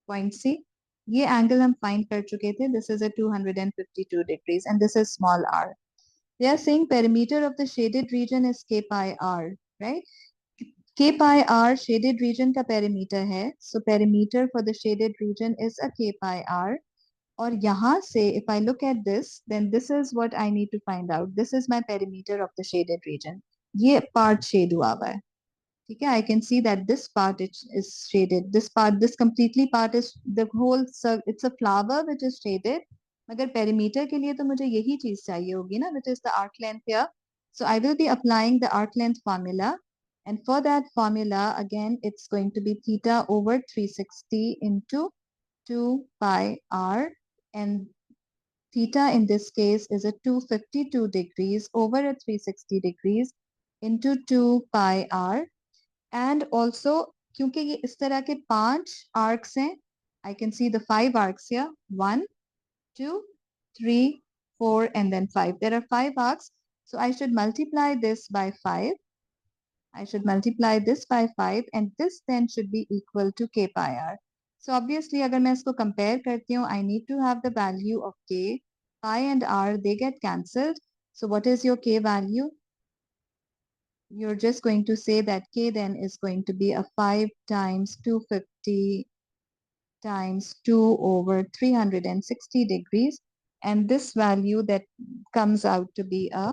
Point C. ये angle हम find कर चुके थे. This is a 252 degrees and this is small r. They are saying perimeter of the shaded region is k pi r, right? K pi r shaded region का perimeter है. So perimeter for the shaded region is a k pi r. और यहाँ से if I look at this, then this is what I need to find out. This is my perimeter of the shaded region. ये part shade हुआ हुआ है. ठीक है? I can see that this part is shaded. This part, this completely part is the whole. It's a flower which is shaded. मगर perimeter के लिए तो मुझे यही चीज चाहिए होगी ना, which is the arc length here. So I will be applying the arc length formula. And for that formula, again, it's going to be theta over 360 into 2 pi r. And theta in this case is a 252 degrees over a 360 degrees. into 2 pi r. And also, क्योंकि ये इस तरह के 5 arcs हैं, I can see the 5 arcs here. 1, 2, 3, 4, and then 5. There are 5 arcs. So I should multiply this by 5. I should multiply this by 5, and this then should be equal to k pi r. So obviously, अगर मैं इसको compare करती हूँ, I need to have the value of k. Pi and r, they get cancelled. So what is your k value? You're just going to say that k then is going to be a 5 times 250 times 2 over 360 degrees. And this value that comes out to be a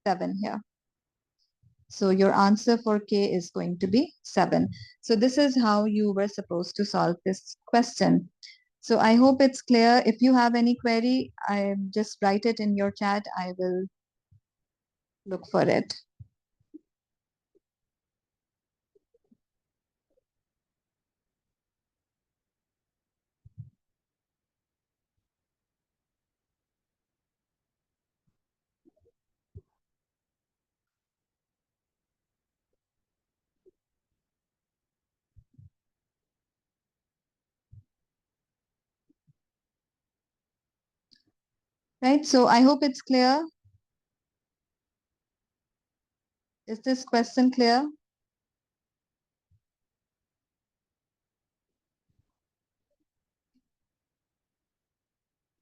7 here. So your answer for k is going to be 7. So this is how you were supposed to solve this question. So I hope it's clear. If you have any query, I just write it in your chat. I will look for it. Right, so I hope it's clear. Is this question clear?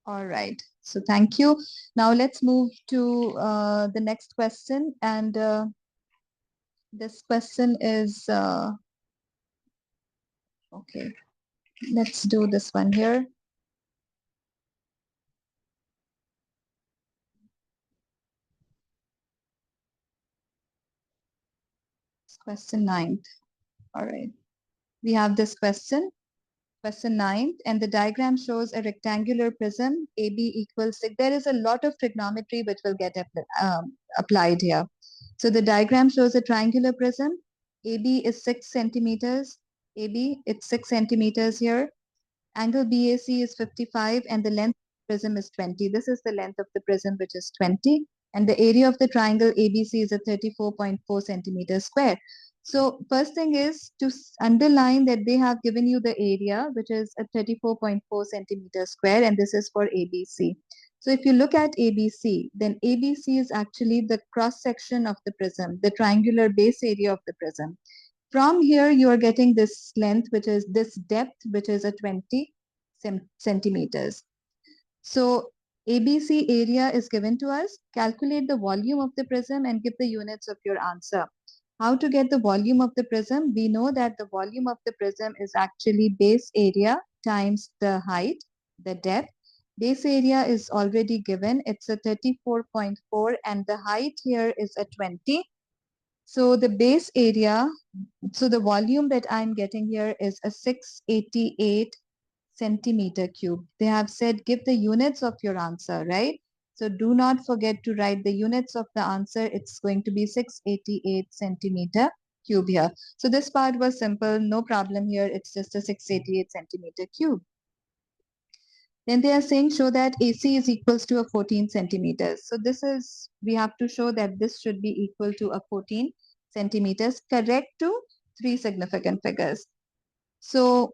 All right, so thank you. Now let's move to the next question. And this question is, okay, let's do this one here. Question 9. All right, we have this question. Question 9, and the diagram shows a rectangular prism, AB equals 6. There is a lot of trigonometry which will get applied here. So the diagram shows a triangular prism. AB is 6 centimeters. AB, it's 6 centimeters here. Angle BAC is 55 and the length of the prism is 20. This is the length of the prism, which is 20. And the area of the triangle ABC is a 34.4 centimeters square. So first thing is to underline that they have given you the area, which is a 34.4 centimeters square, and this is for ABC. So if you look at ABC, then ABC is actually the cross section of the prism, the triangular base area of the prism. From here, you are getting this length, which is this depth, which is a 20 centimeters. So ABC area is given to us. Calculate the volume of the prism and give the units of your answer. How to get the volume of the prism? We know that the volume of the prism is actually base area times the height, the depth. Base area is already given. It's a 34.4 and the height here is a 20. So the base area, so the volume that I'm getting here is a 688 centimeter cube. They have said give the units of your answer, right? So do not forget to write the units of the answer. It's going to be 688 centimeter cube here. So this part was simple, no problem here. It's just a 688 centimeter cube. Then they are saying show that AC is equals to a 14 centimeters. So this is, we have to show that this should be equal to a 14 centimeters, correct to 3 significant figures. So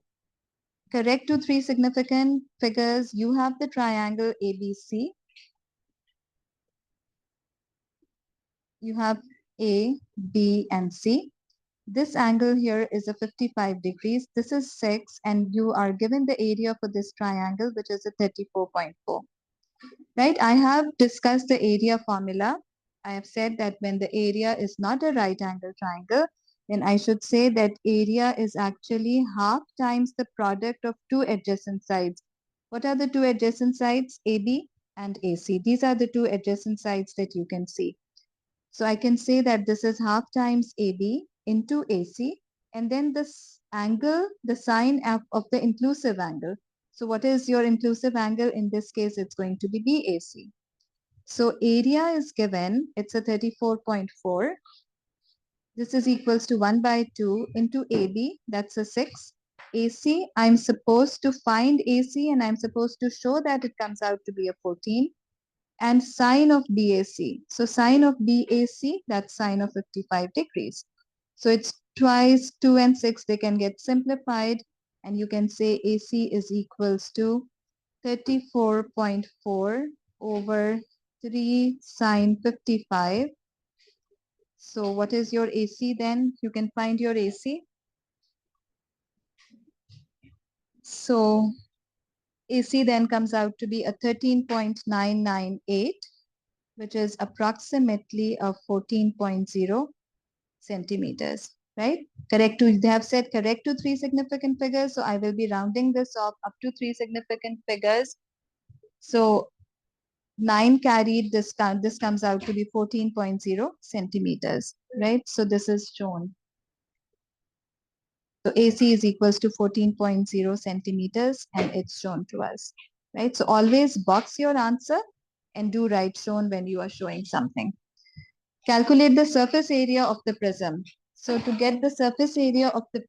correct to 3 significant figures, you have the triangle ABC. You have A, B, and C. This angle here is a 55 degrees. This is 6, and you are given the area for this triangle, which is a 34.4. Right? I have discussed the area formula. I have said that when the area is not a right angle triangle, then I should say that area is actually half times the product of two adjacent sides. What are the two adjacent sides? AB and AC. These are the two adjacent sides that you can see. So I can say that this is half times AB into AC, and then this angle, the sine of the inclusive angle. So what is your inclusive angle? In this case, it's going to be BAC. So area is given, it's a 34.4. This is equals to 1 by 2 into AB, that's a 6. AC, I'm supposed to find AC and I'm supposed to show that it comes out to be a 14. and sine of BAC. So sine of BAC, that's sine of 55 degrees. So it's twice 2 and 6, they can get simplified, and you can say AC is equals to 34.4 over 3 sine 55. So what is your AC then? You can find your AC. So AC then comes out to be a 13.998, which is approximately a 14.0 centimeters, right? Correct to, they have said correct to 3 significant figures. So I will be rounding this off up to 3 significant figures. So 9 carried, this comes out to be 14.0 centimeters, right? So this is shown. So AC is equals to 14.0 centimeters, and it's shown to us, right? So always box your answer and do write shown when you are showing something. Calculate the surface area of the prism. So to get the surface area of the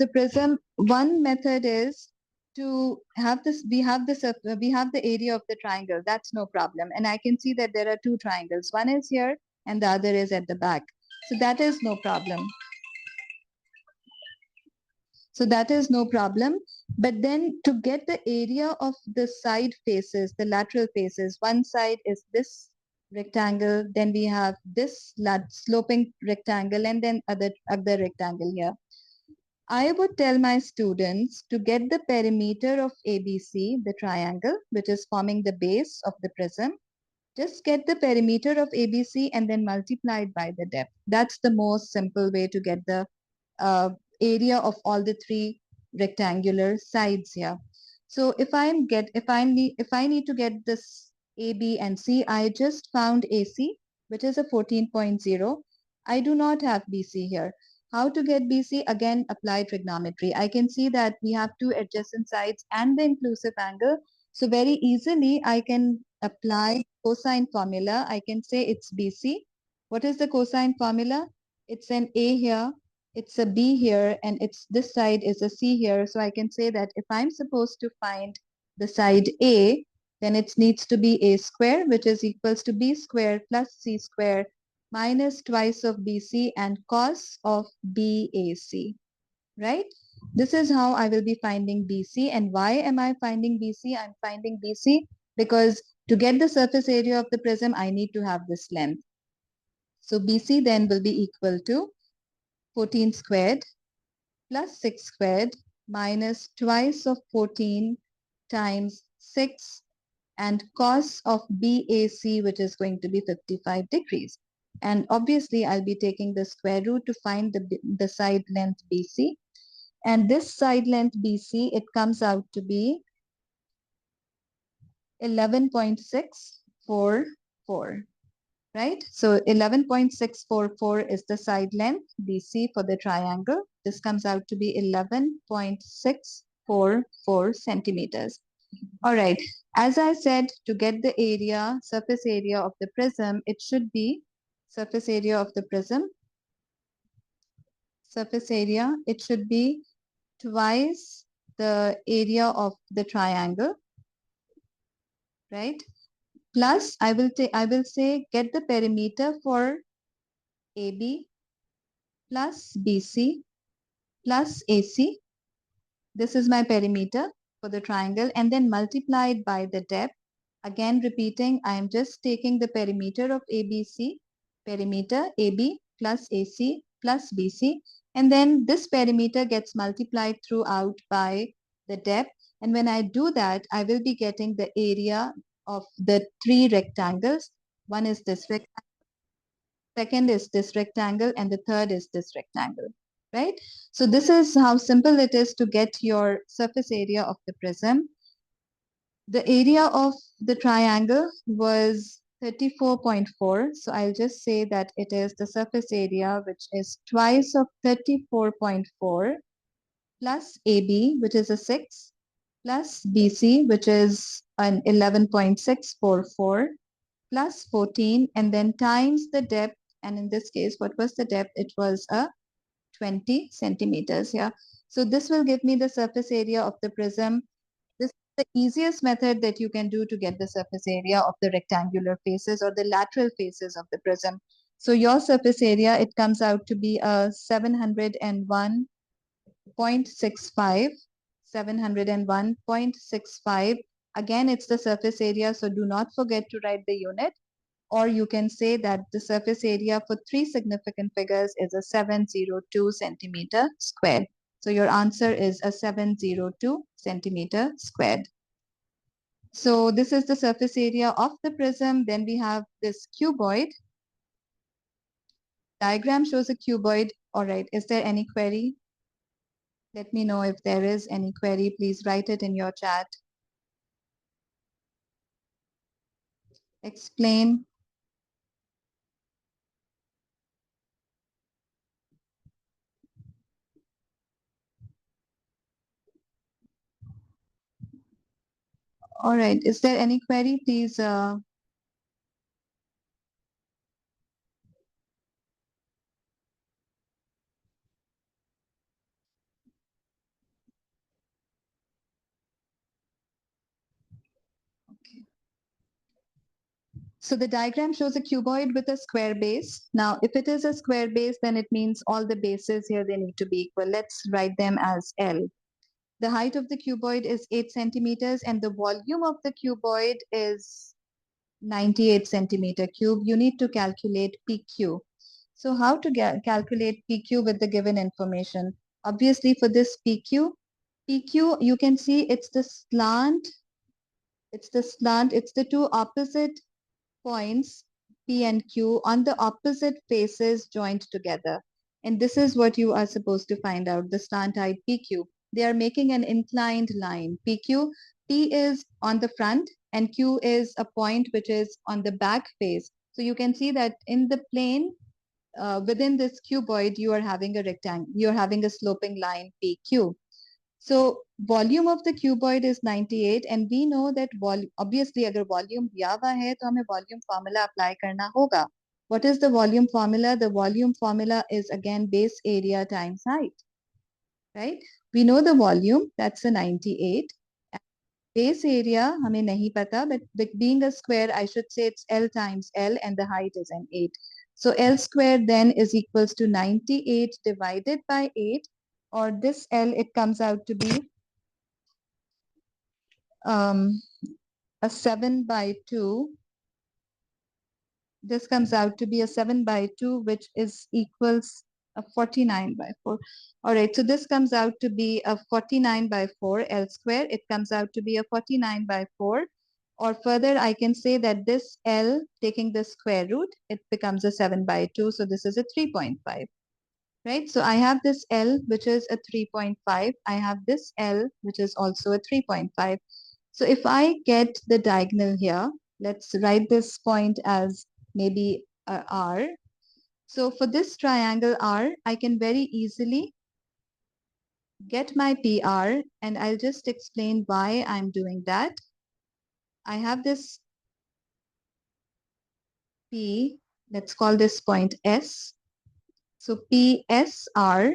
prism, one method is to have this, we have the area of the triangle. That's no problem. And I can see that there are two triangles. One is here and the other is at the back. So that is no problem. But then to get the area of the side faces, the lateral faces, one side is this rectangle, then we have this sloping rectangle, and then other rectangle here. I would tell my students to get the perimeter of ABC, the triangle, which is forming the base of the prism. Just get the perimeter of ABC and then multiply it by the depth. That's the most simple way to get the uh, area of all the three rectangular sides here. So if I need to get this A, B, and C, I just found AC, which is a 14.0. I do not have BC here. How to get BC? Again, apply trigonometry. I can see that we have two adjacent sides and the inclusive angle. So very easily, I can apply cosine formula. I can say it's BC. What is the cosine formula? It's an A here, it's a B here, and it's this side is a C here. So I can say that if I'm supposed to find the side A, then it needs to be A square, which is equals to B square plus C square minus twice of BC and cos of BAC, right? This is how I will be finding BC. And why am I finding BC? I'm finding BC because to get the surface area of the prism, I need to have this length. So BC then will be equal to 14 squared plus 6 squared minus twice of 14 times 6 and cos of BAC, which is going to be 55 degrees. And obviously, I'll be taking the square root to find the side length BC. And this side length BC, it comes out to be 11.644. Right? So 11.644 is the side length BC for the triangle. This comes out to be 11.644 centimeters. All right. As I said, to get the area, surface area of the prism, it should be surface area of the prism. Surface area, it should be twice the area of the triangle, right? Plus, I will say get the perimeter for AB plus BC plus AC. This is my perimeter for the triangle, and then multiplied by the depth. Again, repeating, I am just taking the perimeter of ABC, perimeter AB plus AC plus BC, and then this perimeter gets multiplied throughout by the depth. And when I do that, I will be getting the area of the three rectangles. One is this rectangle, second is this rectangle, and the third is this rectangle, right? So this is how simple it is to get your surface area of the prism. The area of the triangle was 34.4. So I'll just say that it is the surface area, which is twice of 34.4 plus AB, which is a 6, plus BC, which is an 11.644 plus 14, and then times the depth And in this case, what was the depth? It was a 20 centimeters here. So this will give me the surface area of the prism. This is the easiest method that you can do to get the surface area of the rectangular faces or the lateral faces of the prism. So your surface area, it comes out to be a 701.65. 701.65. Again, it's the surface area, so do not forget to write the unit. Or you can say that the surface area for three significant figures is a 702 centimeter squared. So your answer is a 702 centimeter squared. So this is the surface area of the prism. Then we have this cuboid. Diagram shows a cuboid. All right, is there any query? Let me know if there is any query. Please write it in your chat. Explain. All right, is there any query? Please okay. So the diagram shows a cuboid with a square base. Now, if it is a square base, then it means all the bases here, they need to be equal. Let's write them as L. The height of the cuboid is 8 centimeters and the volume of the cuboid is 98 centimeter cube. You need to calculate PQ. So how to calculate PQ with the given information? Obviously for this PQ, you can see it's the slant, it's the two opposite points P and Q on the opposite faces joined together. And this is what you are supposed to find out, the slant height PQ. They are making an inclined line. PQ, P is on the front and Q is a point which is on the back face. So you can see that in the plane within this cuboid, you are having a rectangle, you're having a sloping line PQ. So volume of the cuboid is 98 and we know that obviously अगर volume दिया हुआ है तो हमें volume formula apply करना होगा. What is the volume formula? The volume formula is again base area times height, right? We know the volume, that's a 98. Base area हमें नहीं पता, but being a square, I should say it's L times L and the height is an 8. So L squared then is equals to 98 divided by 8, or this L, it comes out to be a 7 by 2. This comes out to be a 7 by 2, which is equals a 49 by 4. All right, so this comes out to be a 49 by 4 L square. It comes out to be a 49 by 4. Or further, I can say that this L, taking the square root, it becomes a 7 by 2. So this is a 3.5. Right? So I have this L, which is a 3.5. I have this L, which is also a 3.5. So if I get the diagonal here, let's write this point as maybe R. So for this triangle R, I can very easily get my PR, and I'll just explain why I'm doing that. I have this P, let's call this point S. So PSR,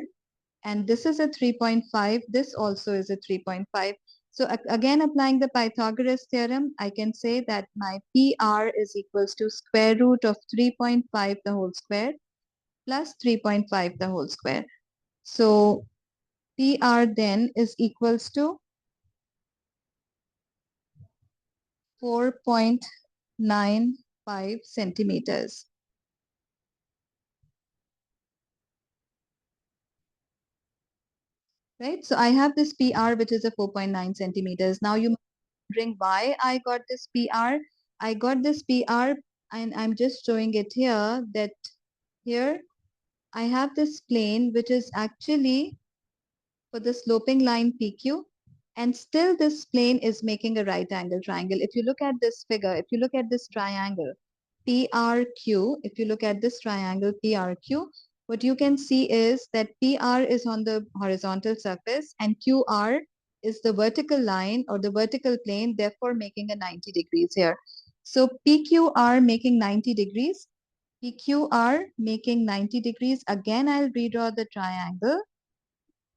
and this is a 3.5. This also is a 3.5. So again, applying the Pythagoras theorem, I can say that my PR is equals to square root of 3.5 the whole square plus 3.5 the whole square. So PR then is equals to 4.95 centimeters. Right? So I have this PR, which is a 4.9 centimeters. Now you wondering why I got this PR. I got this PR and I'm just showing it here that here I have this plane which is actually for the sloping line PQ, and still this plane is making a right angle triangle. If you look at this figure, if you look at this triangle PRQ, if you look at this triangle PRQ, what you can see is that PR is on the horizontal surface and QR is the vertical line or the vertical plane, therefore making a 90 degrees here. So PQR making 90 degrees. PQ are making 90 degrees. Again, I'll redraw the triangle.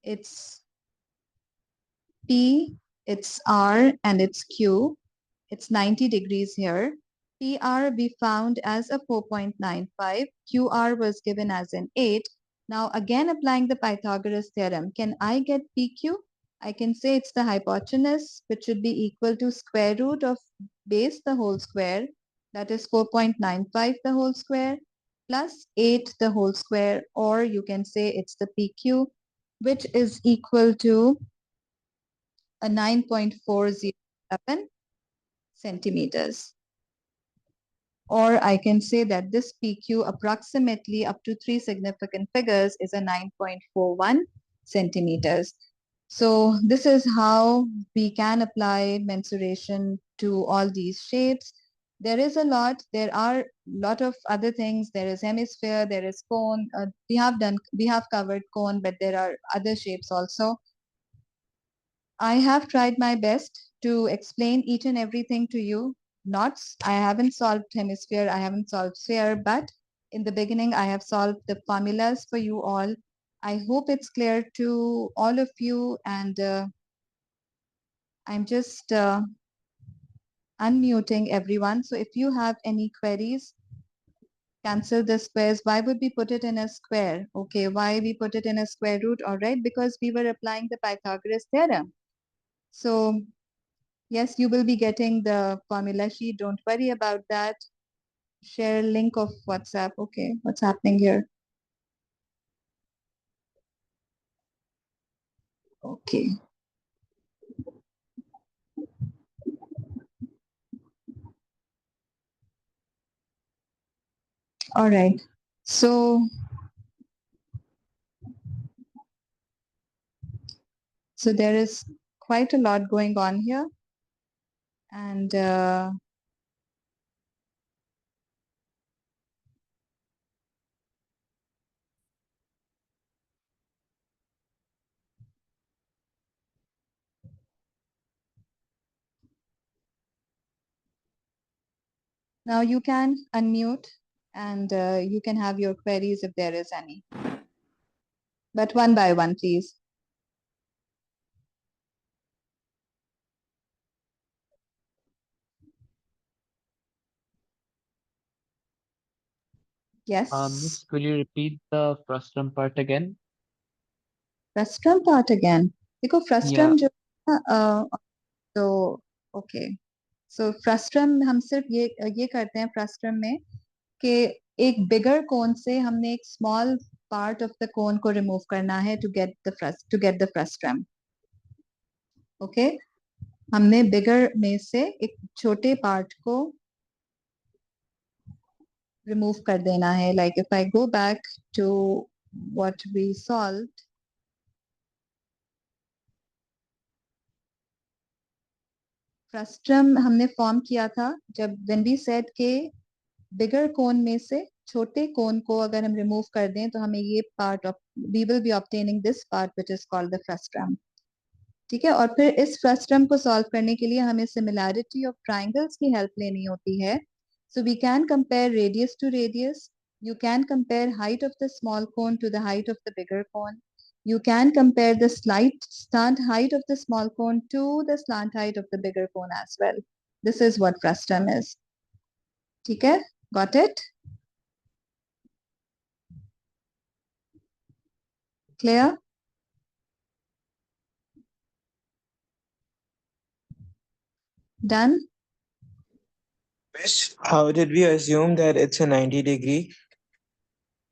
It's P, it's R, and it's Q. It's 90 degrees here. PR we found as a 4.95. QR was given as an 8. Now again applying the Pythagoras theorem, can I get PQ? I can say it's the hypotenuse, which should be equal to square root of base the whole square, that is 4.95 the whole square, plus 8 the whole square, or you can say it's the PQ, which is equal to a 9.407 centimeters. Or I can say that this PQ approximately up to 3 significant figures is a 9.41 centimeters. So this is how we can apply mensuration to all these shapes. There is a lot. There are a lot of other things. There is hemisphere, there is cone. We have covered cone, but there are other shapes also. I have tried my best to explain each and everything to you. I haven't solved hemisphere, I haven't solved sphere, but in the beginning, I have solved the formulas for you all. I hope it's clear to all of you, and I'm just unmuting everyone. So if you have any queries, cancel the squares. Why would we put it in a square? Okay, why we put it in a square root? All right, because we were applying the Pythagoras theorem. So yes, you will be getting the formula sheet. Don't worry about that. Share link of WhatsApp. Okay, what's happening here? Okay. All right. So there is quite a lot going on here. And now you can unmute and you can have your queries if there is any. But one by one, please. Yes. Miss, could you repeat the frustum part again? Frustum part again देखो Yeah. Frustum जो तो okay so frustum हम सिर्फ ये करते हैं frustum में कि एक बिगर कोन से हमने एक small part of the cone को रिमूव करना है to get the frustum okay हमने बिगर में से एक छोटे पार्ट को रिमूव कर देना है like if I go back to what we solve frustum हमने फॉर्म किया था जब व्हेन वी सेड के बिगर कोन में से छोटे कोन को अगर हम रिमूव कर दें तो हमें ये part of we will be obtaining this part which is called the frustum ठीक है और फिर इस फ्रस्ट्रम को सॉल्व करने के लिए हमें सिमिलैरिटी ऑफ ट्राइंगल्स की हेल्प लेनी होती है so we can compare radius to radius you can compare height of the small cone to the height of the bigger cone you can compare the slant height of the small cone to the slant height of the bigger cone as well this is what frustum is ठीक है got it clear done Miss, how did we assume that it's a 90 degree?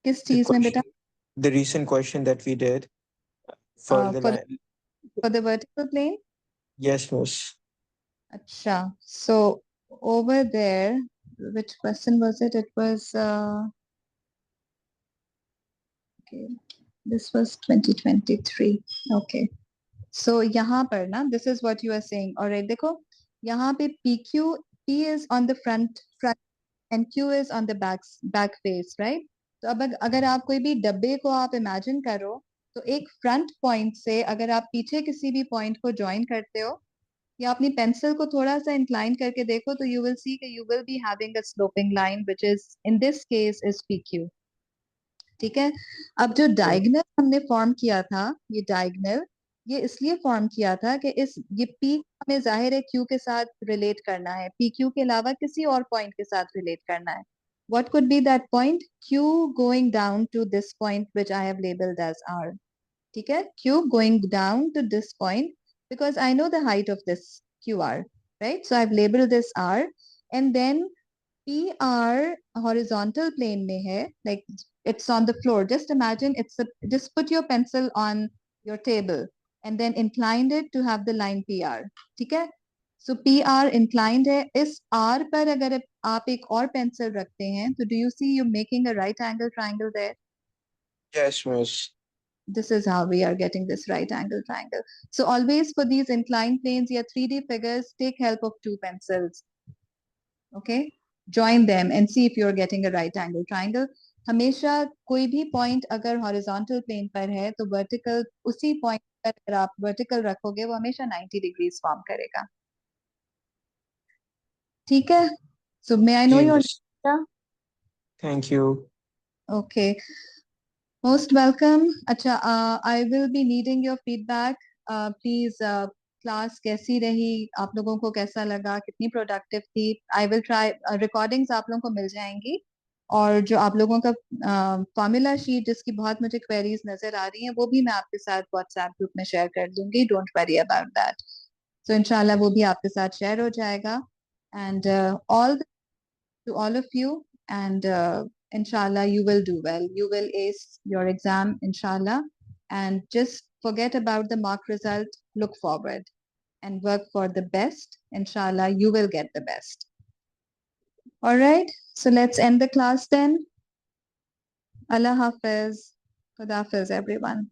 किस The चीज में बेटा question, the recent question that we did for the for line. the vertical plane Yes, Miss. acha so over there which question was it was okay this was 2023 okay so यहाँ पर ना this is what you are saying alright देखो यहाँ पे P is on the front and Q is on the back face right तो अब अगर आप कोई भी डब्बे को आप इमेजिन करो तो एक फ्रंट पॉइंट से अगर आप पीछे किसी भी पॉइंट को ज्वाइन करते हो या अपनी पेंसिल को थोड़ा सा इंक्लाइन करके देखो तो यू विल सी कि you will be having a sloping line which is in this case is PQ. ठीक है. अब जो डायगनल हमने फॉर्म किया था, ये डायगनल ये इसलिए फॉर्म किया था कि इस ये P हमें जाहिर है Q के साथ रिलेट करना है, PQ के अलावा किसी और पॉइंट के साथ रिलेट करना है. What could be that point? Q going down to this point which I have labeled as R. ठीक है. Q going down to this point because I know the height of this QR, right? So I've labeled this R, and then PR horizontal plane में है, like it's on the floor. Just imagine just put your pencil on your table and then inclined it to have the line PR. ठीक है. So PR inclined है. इस R पर अगर आप एक और पेंसिल रखते हैं तो do you see you making a right angle triangle there? Yes, miss. This is how we are getting this right angle triangle. So always for these inclined planes या 3D figures, take help of two pencils. Okay, join them and see if you're getting a right angle triangle. हमेशा कोई भी point अगर horizontal plane पर है तो vertical उसी point पर अगर आप वर्टिकल रखोगे वो हमेशा 90 डिग्रीज फॉर्म करेगा. ठीक है. So may I know ji your miss. name? Thank you. Okay. Most welcome. अच्छा, I will be needing your feedback. Please, class कैसी रही, आप लोगों को कैसा लगा, कितनी प्रोडक्टिव थी. I will try. रिकॉर्डिंग्स आप लोगों को मिल जाएंगी, और जो आप लोगों का फॉर्मूला शीट जिसकी बहुत मुझे क्वेरीज नजर आ रही हैं वो भी मैं आपके साथ व्हाट्सएप ग्रुप में शेयर कर दूंगी. Don't worry about that. So इंशाल्लाह वो भी आपके साथ शेयर हो जाएगा. And all to all of you, and inshallah you will do well. You will ace your exam, inshallah. And just forget about the mark result. Look forward and work for the best. Inshallah you will get the best. All right, so let's end the class then. Allah Hafiz. Khuda Hafiz everyone.